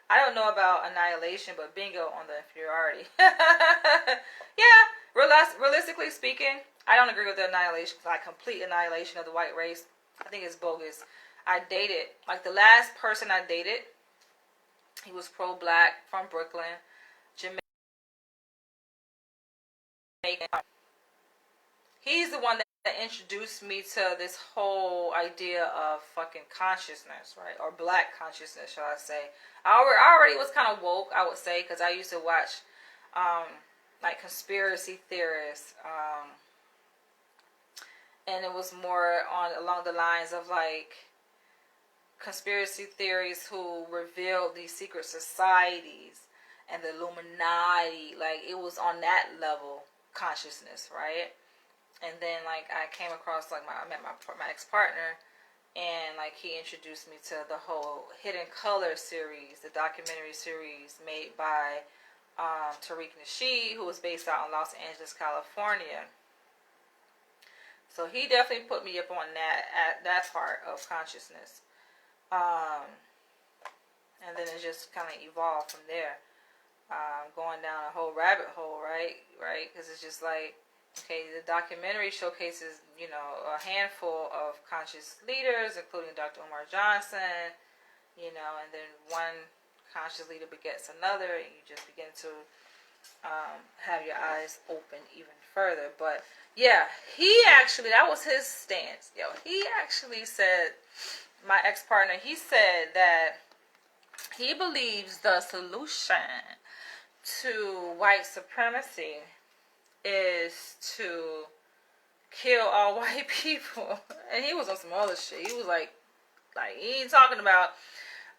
I don't know about annihilation, but bingo on the inferiority. Yeah, realistically speaking, I don't agree with the annihilation, like complete annihilation of the white race. I think it's bogus. I dated, like the last person I dated, he was pro-black, from Brooklyn, Jamaican. He's the one that introduced me to this whole idea of fucking consciousness, right? Or black consciousness, shall I say. I already was kind of woke, I would say, because I used to watch like conspiracy theorists, and it was more along the lines of like conspiracy theories who revealed these secret societies and the Illuminati. Like, it was on that level consciousness, right? And then like I came across, like, I met my ex-partner, and like he introduced me to the whole Hidden Color series, the documentary series made by Tariq Nasheed, who was based out in Los Angeles, California. So he definitely put me up on that part of consciousness. And then it just kind of evolved from there, going down a whole rabbit hole, right? Because it's just like, okay, the documentary showcases, a handful of conscious leaders, including Dr. Umar Johnson, and then one conscious leader begets another, and you just begin to have your eyes open even further. But yeah, that was his stance. He actually said, my ex-partner, he said that he believes the solution to white supremacy is to kill all white people. And he was on some other shit. He was like he ain't talking about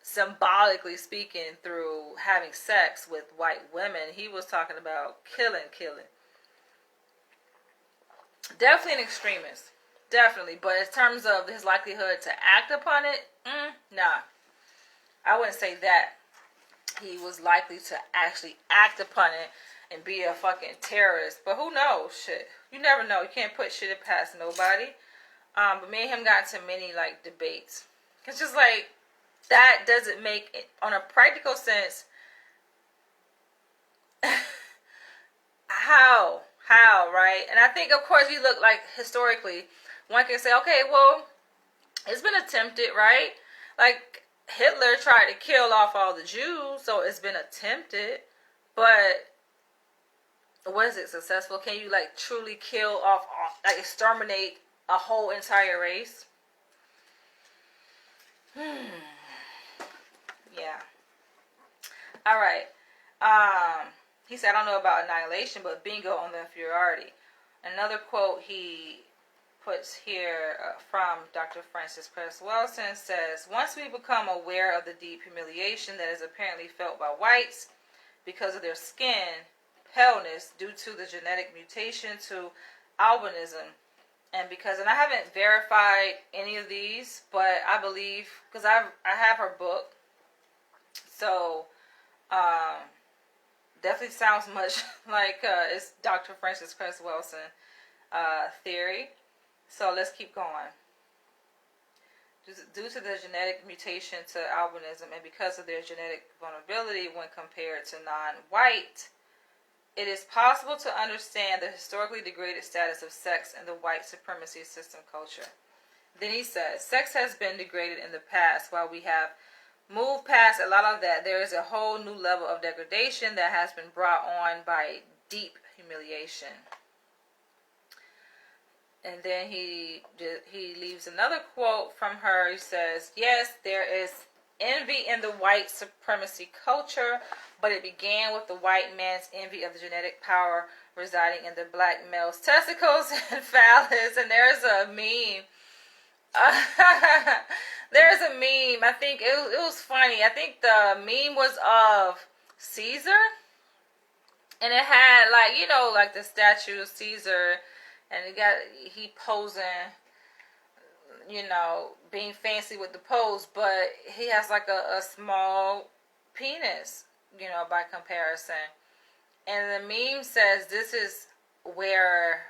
symbolically speaking through having sex with white women. He was talking about killing. Definitely an extremist. Definitely. But in terms of his likelihood to act upon it, nah. I wouldn't say that he was likely to actually act upon it and be a fucking terrorist. But who knows? Shit. You never know. You can't put shit past nobody. But me and him got into many, like, debates. It's just like, that doesn't make it, on a practical sense, how How, right? And I think, of course, you look like historically, one can say, okay, well, it's been attempted, right? Like Hitler tried to kill off all the Jews, so it's been attempted. But was it successful? Can you like truly kill off, like exterminate a whole entire race? Yeah. All right. He said, I don't know about annihilation, but bingo on the inferiority. Another quote he puts here from Dr. Francis Cress Welsing says, once we become aware of the deep humiliation that is apparently felt by whites because of their skin paleness due to the genetic mutation to albinism, and I haven't verified any of these, but I believe, because I have her book, so definitely sounds much like it's Dr. Francis Cress Welsing theory. So let's keep going. Due to the genetic mutation to albinism and because of their genetic vulnerability when compared to non-white, it is possible to understand the historically degraded status of sex in the white supremacy system culture. Then he says, sex has been degraded in the past. While we have moved past a lot of that, there is a whole new level of degradation that has been brought on by deep humiliation. And then he leaves another quote from her. He says, yes, there is envy in the white supremacy culture, but it began with the white man's envy of the genetic power residing in the black male's testicles and phallus. And there's a meme. There's a meme. I think it was funny. I think the meme was of Caesar. And it had like, you know, like the statue of Caesar. And he posing, you know, being fancy with the pose, but he has like a small penis, you know, by comparison. And the meme says this is where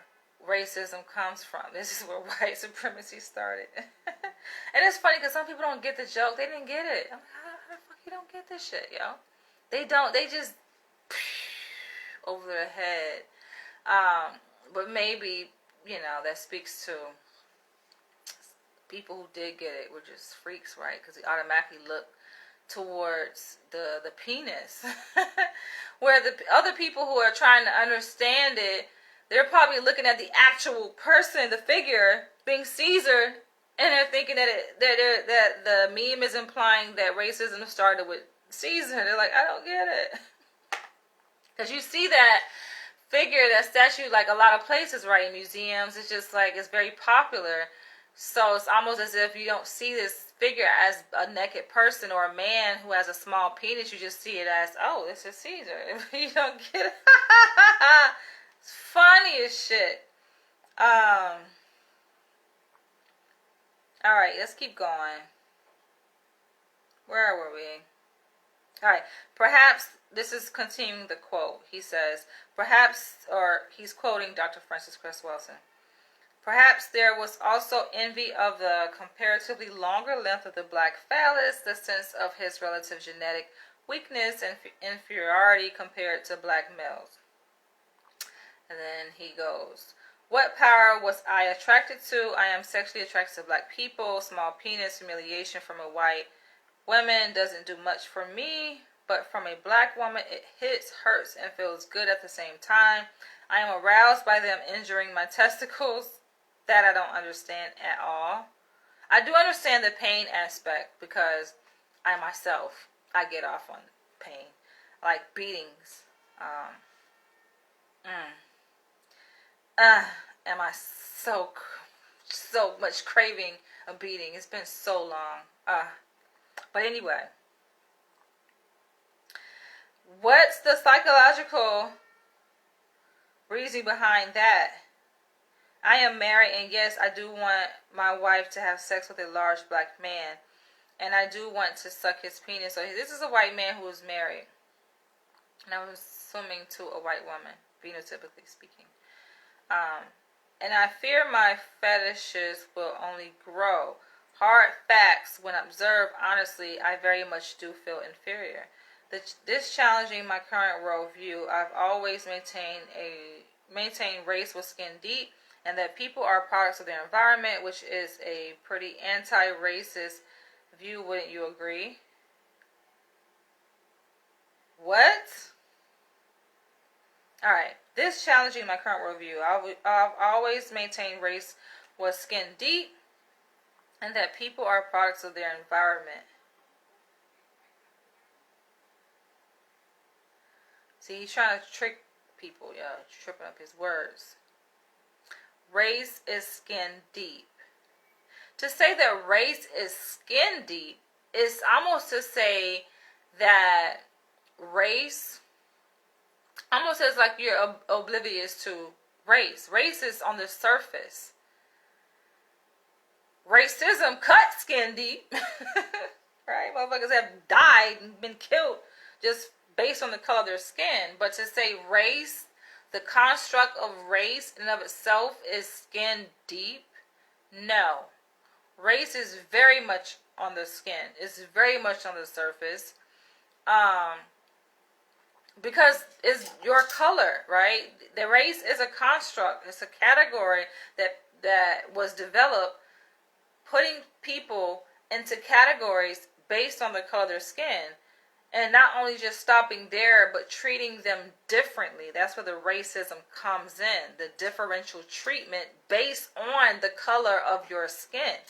racism comes from. This is where white supremacy started. And it's funny because some people don't get the joke. They didn't get it. I'm like, how the fuck you don't get this shit, yo? They don't. They just over their head. But maybe, you know, that speaks to people who did get it were just freaks, right? Because they automatically look towards the penis. Where the other people who are trying to understand it, they're probably looking at the actual person, the figure, being Caesar, and they're thinking that the meme is implying that racism started with Caesar. They're like, I don't get it. Because you see that figure, that statue, like a lot of places, right? In museums, it's just like, it's very popular. So it's almost as if you don't see this figure as a naked person or a man who has a small penis. You just see it as, oh, this is Caesar. You don't get it. It's funny as shit. Alright, let's keep going. Where were we? Alright, perhaps, this is continuing the quote. He says, perhaps, or he's quoting Dr. Francis Cress Welsing. Perhaps there was also envy of the comparatively longer length of the black phallus, the sense of his relative genetic weakness and inferiority compared to black males. And then he goes, what power was I attracted to? I am sexually attracted to black people. Small penis, humiliation from a white woman doesn't do much for me. But from a black woman, it hits, hurts, and feels good at the same time. I am aroused by them injuring my testicles. That I don't understand at all. I do understand the pain aspect because I myself, I get off on pain. Like beatings. Am I so much craving a beating. It's been so long. But anyway. What's the psychological reason behind that? I am married, and yes, I do want my wife to have sex with a large black man, and I do want to suck his penis. So this is a white man who is married, and I was swimming to a white woman, phenotypically speaking. And I fear my fetishes will only grow. Hard facts, when observed honestly, I very much do feel inferior. This challenging my current worldview, I've always maintained a maintain race was skin deep, and that people are products of their environment, which is a pretty anti-racist view. Wouldn't you agree? What? All right. This challenging my current worldview. I've always maintained race was skin deep, and that people are products of their environment. See, he's trying to trick people, yeah, tripping up his words. Race is skin deep. To say that race is skin deep is almost to say that race, almost as like you're oblivious to race. Race is on the surface. Racism cut skin deep. Right? Motherfuckers have died and been killed just based on the color of their skin. But to say race, the construct of race in and of itself is skin deep, no. Race is very much on the skin. It's very much on the surface. Because it's your color, right? The race is a construct. It's a category that was developed, putting people into categories based on the color of their skin. And not only just stopping there, but treating them differently. That's where the racism comes in. The differential treatment based on the color of your skin.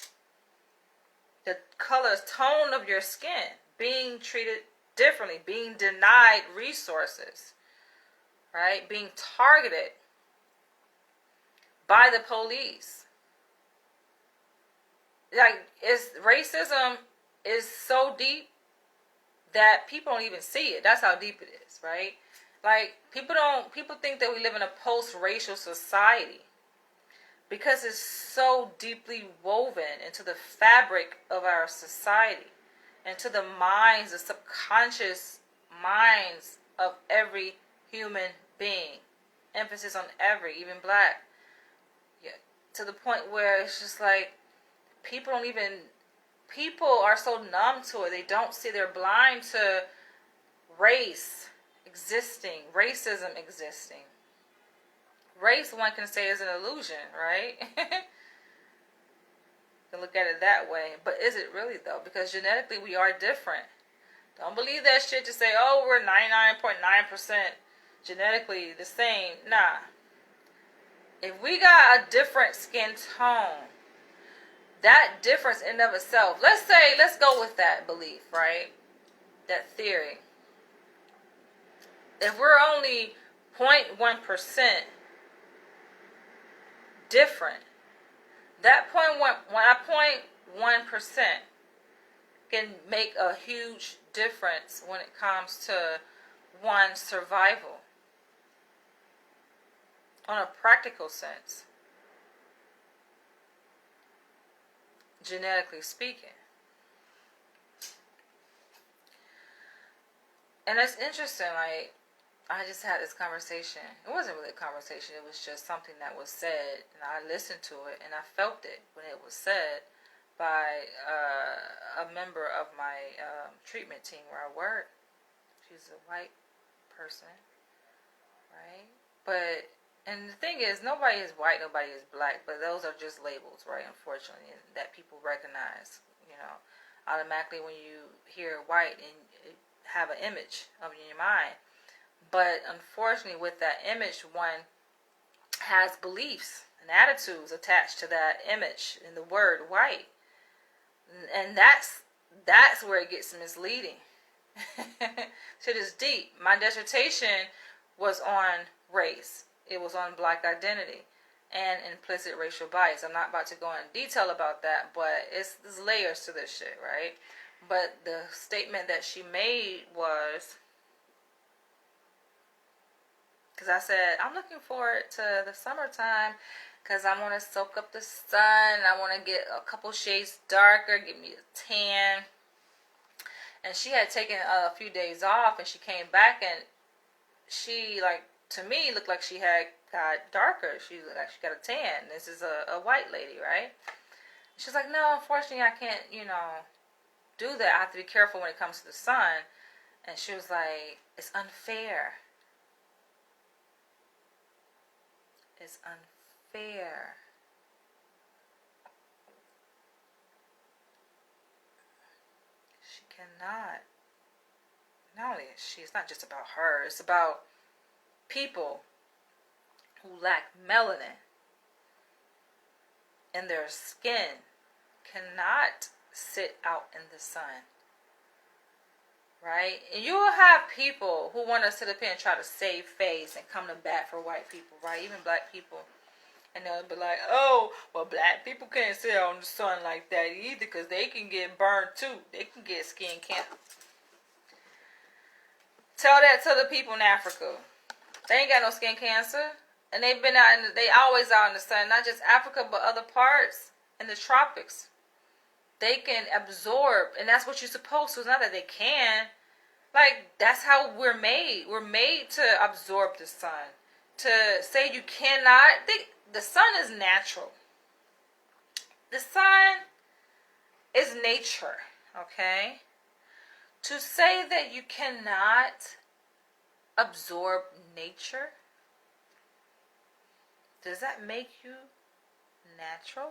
The color, tone of your skin. Being treated differently. Being denied resources. Right? Being targeted by the police. Like, racism is so deep that people don't even see it. That's how deep it is, right? Like, people think that we live in a post-racial society because it's so deeply woven into the fabric of our society, into the minds, the subconscious minds of every human being. Emphasis on every, even black. Yeah, to the point where it's just like, people are so numb to it. They don't see. They're blind to race existing, racism existing. Race, one can say, is an illusion, right? You can look at it that way. But is it really, though? Because genetically, we are different. Don't believe that shit to say, oh, we're 99.9% genetically the same. Nah. If we got a different skin tone, that difference in and of itself, let's go with that belief, right? That theory. If we're only 0.1% different, that 0.1% can make a huge difference when it comes to one's survival. On a practical sense. Genetically speaking. And it's interesting, like, I just had this conversation. It wasn't really a conversation, it was just something that was said, and I listened to it, and I felt it when it was said by a member of my treatment team where I work. She's a white person, right? But and the thing is, nobody is white, nobody is black, but those are just labels, right? Unfortunately, that people recognize, automatically when you hear white and have an image of in your mind. But unfortunately, with that image, one has beliefs and attitudes attached to that image and the word white, and that's where it gets misleading. Shit is deep. My dissertation was on race. It was on black identity and implicit racial bias. I'm not about to go in detail about that, but there's layers to this shit, right? But the statement that she made was, because I said, I'm looking forward to the summertime because I want to soak up the sun. I want to get a couple shades darker, give me a tan. And she had taken a few days off, and she came back, and she, like, to me, looked like she had got darker. She looked like she got a tan. This is a white lady, right? She's like, no, unfortunately, I can't, do that. I have to be careful when it comes to the sun. And she was like, it's unfair. is unfair. She cannot. Not only is she, it's not just about her, it's about people who lack melanin in their skin cannot sit out in the sun. Right? And you will have people who want to sit up here and try to save face and come to bat for white people, right? Even black people. And they'll be like, oh, well, black people can't sit out in the sun like that either because they can get burned too. They can get skin cancer. Tell that to the people in Africa. They ain't got no skin cancer. And they've been out, they always out in the sun. Not just Africa, but other parts in the tropics. They can absorb, and that's what you're supposed to. It's not that they can. Like, that's how we're made. We're made to absorb the sun. To say you cannot, the sun is natural. The sun is nature, okay? To say that you cannot absorb nature, does that make you natural?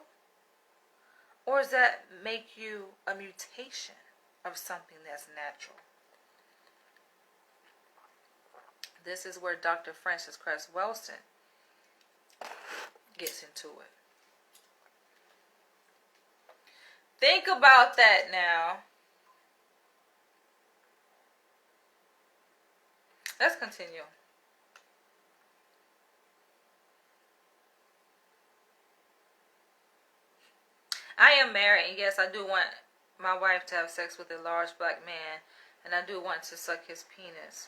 Or does that make you a mutation of something that's natural? This is where Dr. Frances Cress Welsing gets into it. Think about that now. Let's continue. I am married, and yes, I do want my wife to have sex with a large black man, and I do want to suck his penis.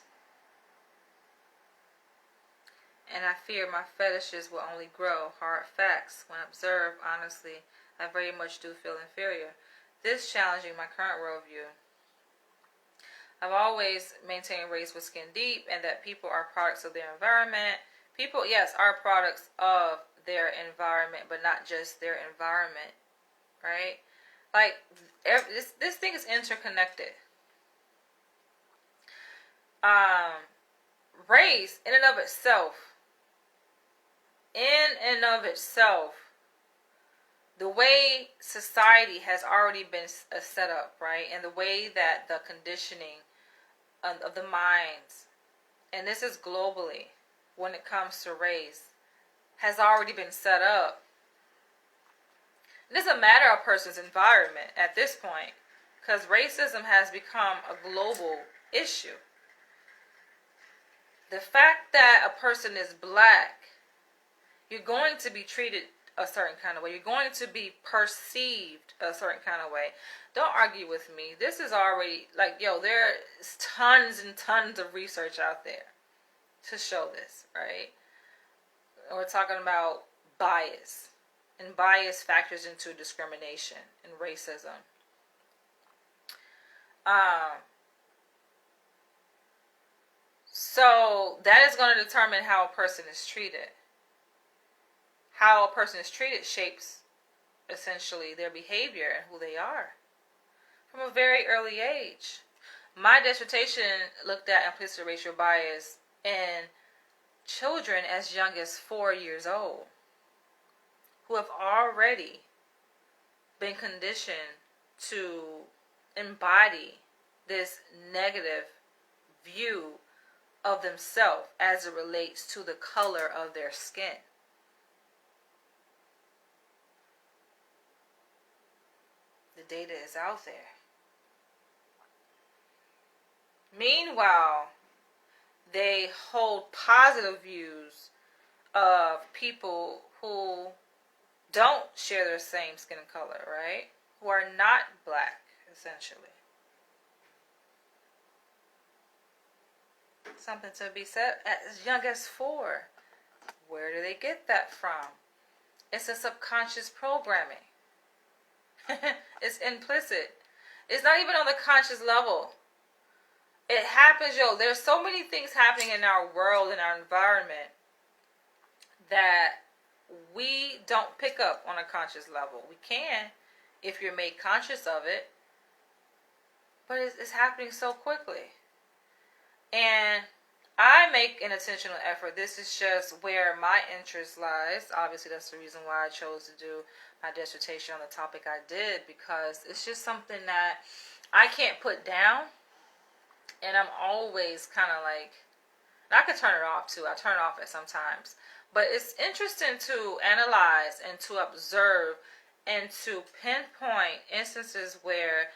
And I fear my fetishes will only grow. Hard facts. When observed, honestly, I very much do feel inferior. This challenging my current worldview. I've always maintained race with skin deep, and that people are products of their environment. People, yes, are products of their environment, but not just their environment. Right? Like, this thing is interconnected. Race, in and of itself, the way society has already been set up, right? And the way that the conditioning of the minds, and this is globally, when it comes to race, has already been set up. It doesn't matter a person's environment at this point, because racism has become a global issue. The fact that a person is black, you're going to be treated a certain kind of way. You're going to be perceived a certain kind of way. Don't argue with me. This is already, like, there's tons and tons of research out there to show this, right? We're talking about bias. And bias factors into discrimination and racism. So that is going to determine how a person is treated. How a person is treated shapes, essentially, their behavior and who they are from a very early age. My dissertation looked at implicit racial bias in children as young as 4 years old, who have already been conditioned to embody this negative view of themselves as it relates to the color of their skin. The data is out there. Meanwhile, they hold positive views of people who don't share their same skin color, right? Who are not black, essentially. Something to be said as young as 4. Where do they get that from? It's a subconscious programming. It's implicit. It's not even on the conscious level. It happens, there's so many things happening in our world, in our environment, that we don't pick up on a conscious level. We can, if you're made conscious of it, but it's happening so quickly. And I make an intentional effort. This is just where my interest lies. Obviously, that's the reason why I chose to do my dissertation on the topic I did, because it's just something that I can't put down. And I'm always kind of like, I could turn it off too. I turn it off at sometimes. But it's interesting to analyze and to observe and to pinpoint instances where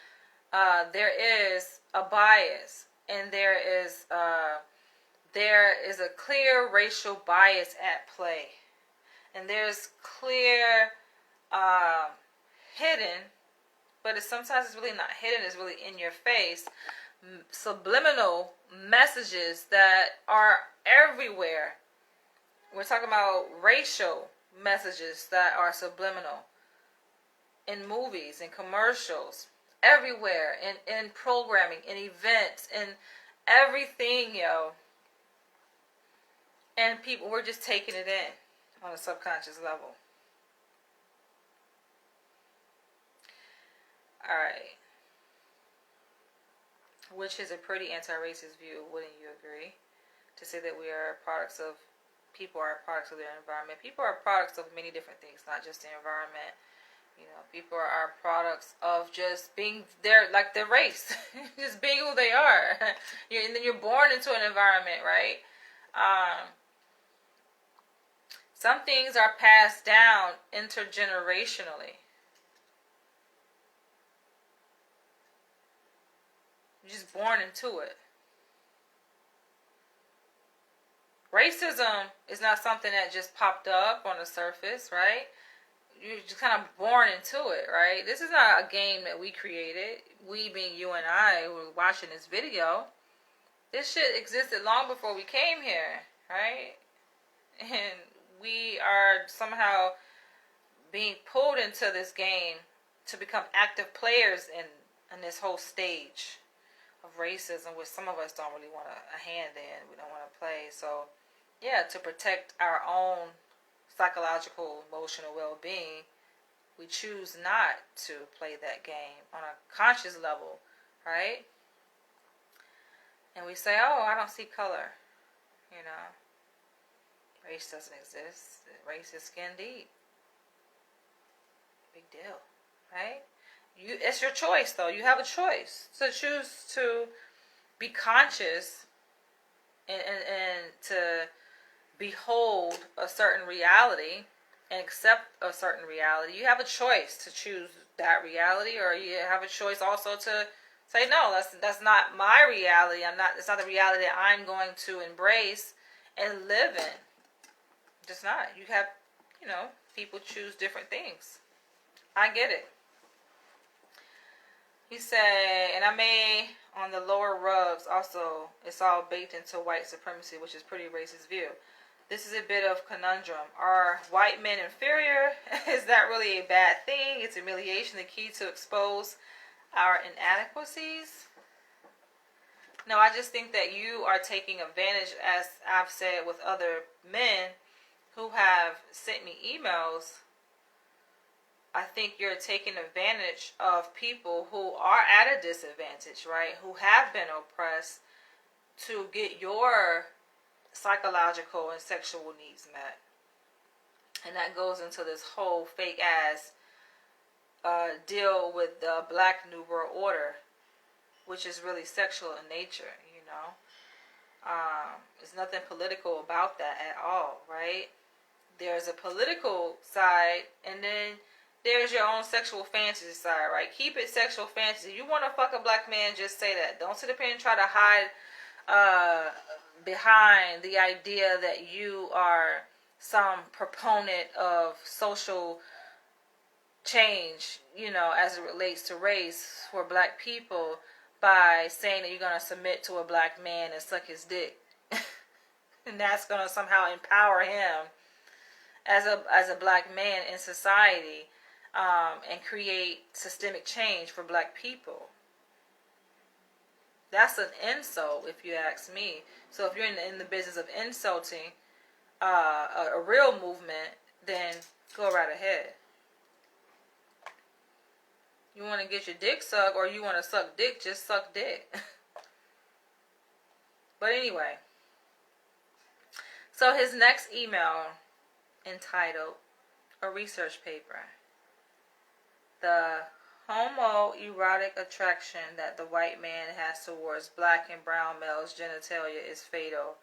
there is a bias and there is a clear racial bias at play, and there's clear hidden, but sometimes it's really not hidden, it's really in your face, subliminal messages that are everywhere. We're talking about racial messages that are subliminal in movies, in commercials, everywhere, in programming, in events, in everything, yo. And people, we're just taking it in on a subconscious level. Alright. Which is a pretty anti-racist view, wouldn't you agree? To say that we are products of, people are products of their environment. People are products of many different things, not just the environment. You know, people are products of just being their race, just being who they are. And then you're born into an environment, right? Some things are passed down intergenerationally. You're just born into it. Racism is not something that just popped up on the surface, right? You're just kind of born into it, right? This is not a game that we created. We being you and I who were watching this video. This shit existed long before we came here, right? And we are somehow being pulled into this game to become active players in this whole stage of racism, which some of us don't really want a hand in. We don't want to play. So, yeah, to protect our own psychological, emotional well-being, we choose not to play that game on a conscious level, right? And we say, oh, I don't see color, you know. Race doesn't exist. Race is skin deep. Big deal, right? It's your choice, though. You have a choice to choose to be conscious and to behold a certain reality and accept a certain reality. You have a choice to choose that reality, or you have a choice also to say, no, that's not my reality. It's not the reality that I'm going to embrace and live in. Just not. You have, people choose different things. I get it. He said, and I may, on the lower rugs, also, it's all baked into white supremacy, which is pretty racist view. This is a bit of conundrum. Are white men inferior? Is that really a bad thing? Is humiliation the key to expose our inadequacies? No, I just think that you are taking advantage, as I've said with other men who have sent me emails. I think you're taking advantage of people who are at a disadvantage, right? Who have been oppressed to get your psychological and sexual needs met. And that goes into this whole fake ass deal with the Black New World Order, which is really sexual in nature, There's nothing political about that at all, right? There's a political side, and then there's your own sexual fantasy side, right? Keep it sexual fantasy. You want to fuck a black man, just say that. Don't sit up here and try to hide behind the idea that you are some proponent of social change, as it relates to race for black people, by saying that you're going to submit to a black man and suck his dick. And that's going to somehow empower him as a black man in society, and create systemic change for black people. That's an insult, if you ask me. So if you're in the business of insulting a real movement, then go right ahead. You want to get your dick sucked, or you want to suck dick, just suck dick. But anyway, So his next email, entitled A Research Paper. The homoerotic attraction that the white man has towards black and brown males' genitalia is fatal.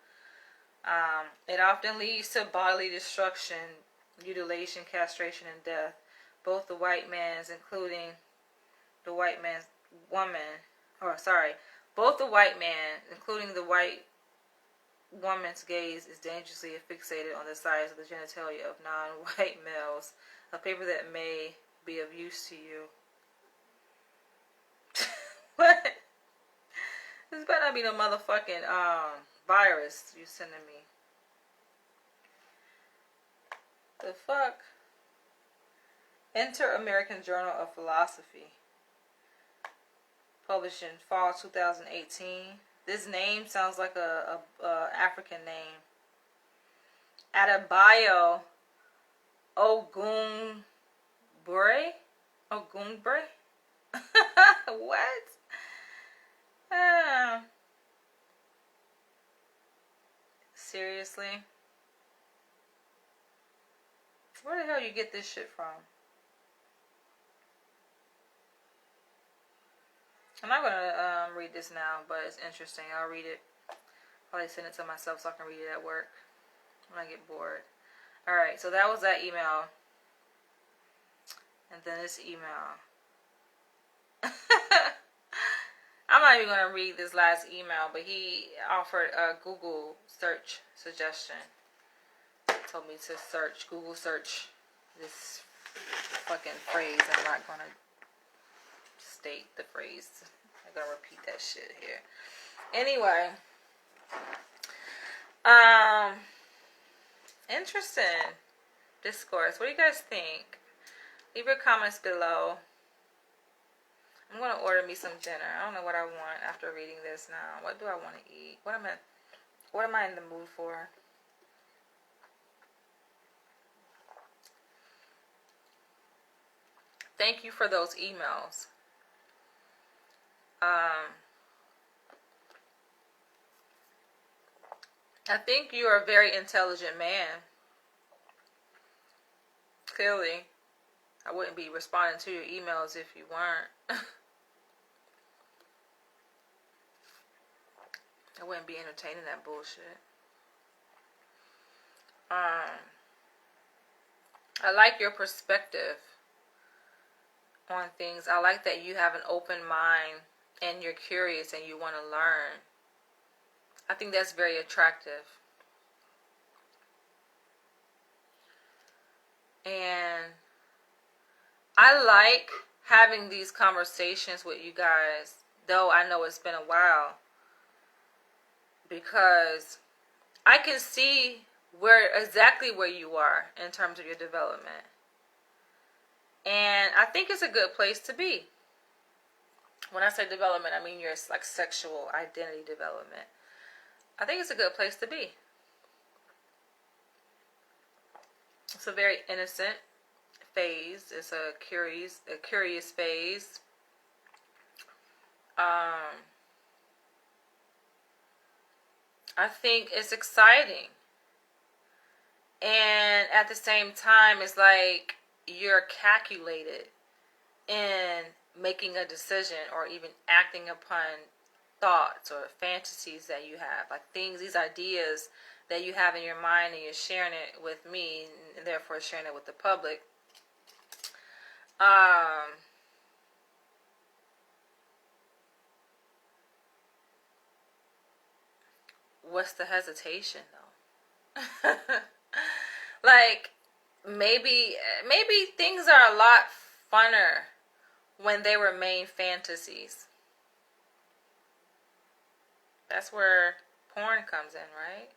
It often leads to bodily destruction, mutilation, castration, and death. Both the white man's, including the white man's both the white man, including the white woman's gaze, is dangerously fixated on the size of the genitalia of non-white males. A paper that may be of use to you. What? This better not be no motherfucking virus you sending me. The fuck? Enter American Journal of Philosophy. Published in fall 2018. This name sounds like a African name. Adebayo Ogunbre? Ogunbre? What? Seriously? Where the hell you get this shit from? I'm not gonna read this now, but it's interesting. I'll read it. Probably send it to myself so I can read it at work when I get bored. Alright, so that was that email. And then this email. I'm not even going to read this last email, but he offered a Google search suggestion. Told me to Google search this fucking phrase. I'm not going to state the phrase. I'm going to repeat that shit here. Anyway. Interesting. Discourse. What do you guys think? Leave your comments below. I'm going to order me some dinner. I don't know what I want after reading this now. What do I want to eat? What am I in the mood for? Thank you for those emails. I think you are a very intelligent man. Clearly. I wouldn't be responding to your emails if you weren't. I wouldn't be entertaining that bullshit. I like your perspective on things. I like that you have an open mind and you're curious and you want to learn. I think that's very attractive. And I like having these conversations with you guys, though I know it's been a while, because I can see exactly where you are in terms of your development. And I think it's a good place to be. When I say development, I mean your like sexual identity development. I think it's a good place to be. It's a very innocent phase. It's a curious phase. I think it's exciting. And at the same time, it's like you're calculated in making a decision or even acting upon thoughts or fantasies that you have. Like these ideas that you have in your mind, and you're sharing it with me and therefore sharing it with the public. What's the hesitation though? Like maybe things are a lot funner when they remain fantasies. That's where porn comes in, right?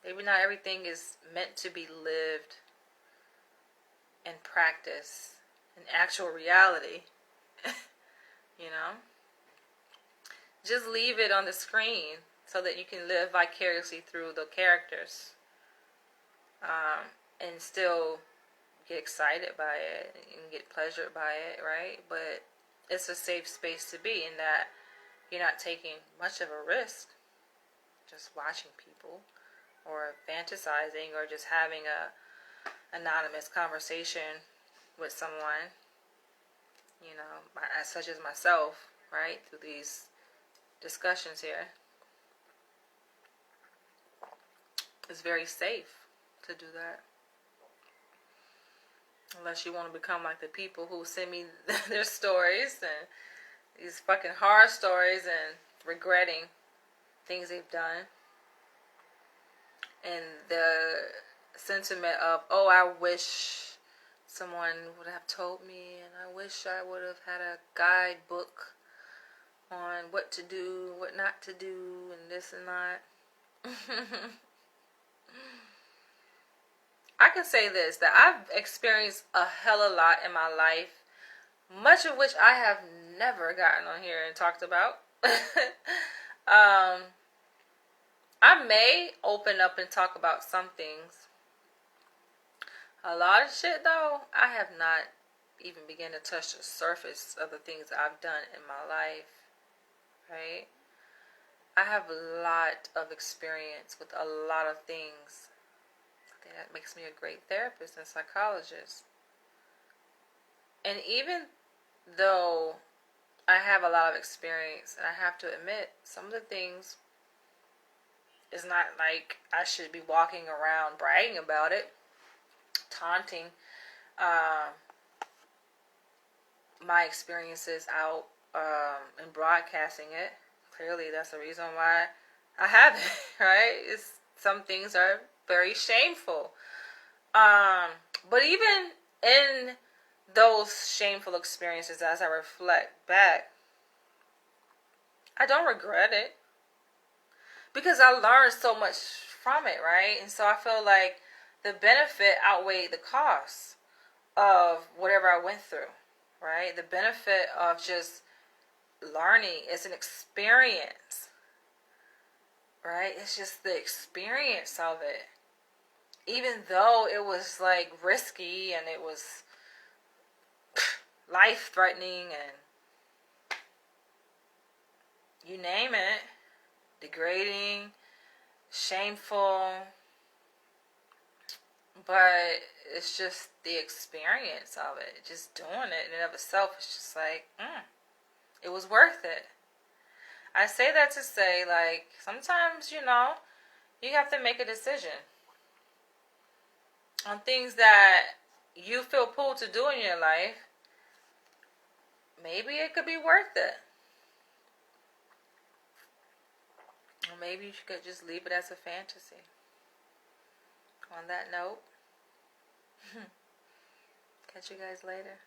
Maybe not everything is meant to be lived in practice, in actual reality. You know? Just leave it on the screen so that you can live vicariously through the characters. And still get excited by it and get pleasured by it, right? But it's a safe space to be in that you're not taking much of a risk. Just watching people or fantasizing or just having a anonymous conversation with someone, you know, such as myself, right, through these discussions here, it's very safe to do that. Unless you want to become like the people who send me their stories and these fucking horror stories and regretting things they've done. And the sentiment of, oh, I wish someone would have told me, and I wish I would have had a guidebook on what to do, what not to do, and this and that. I can say this, that I've experienced a hell of a lot in my life, much of which I have never gotten on here and talked about. I may open up and talk about some things. A lot of shit, though, I have not even begun to touch the surface of the things that I've done in my life, right? I have a lot of experience with a lot of things. I think that makes me a great therapist and psychologist. And even though I have a lot of experience, and I have to admit, some of the things, it's not like I should be walking around bragging about it, taunting my experiences out and broadcasting it. Clearly, that's the reason why I haven't, right? Some things are very shameful. But even in those shameful experiences, as I reflect back, I don't regret it. Because I learned so much from it, right? And so I feel like the benefit outweighed the cost of whatever I went through, right? The benefit of just learning is an experience, right? It's just the experience of it. Even though it was like risky and it was life-threatening and you name it, degrading, shameful, but it's just the experience of it. Just doing it in and of itself is just like, it was worth it. I say that to say, like, sometimes, you know, you have to make a decision on things that you feel pulled to do in your life. Maybe it could be worth it. Or maybe you could just leave it as a fantasy. On that note, catch you guys later.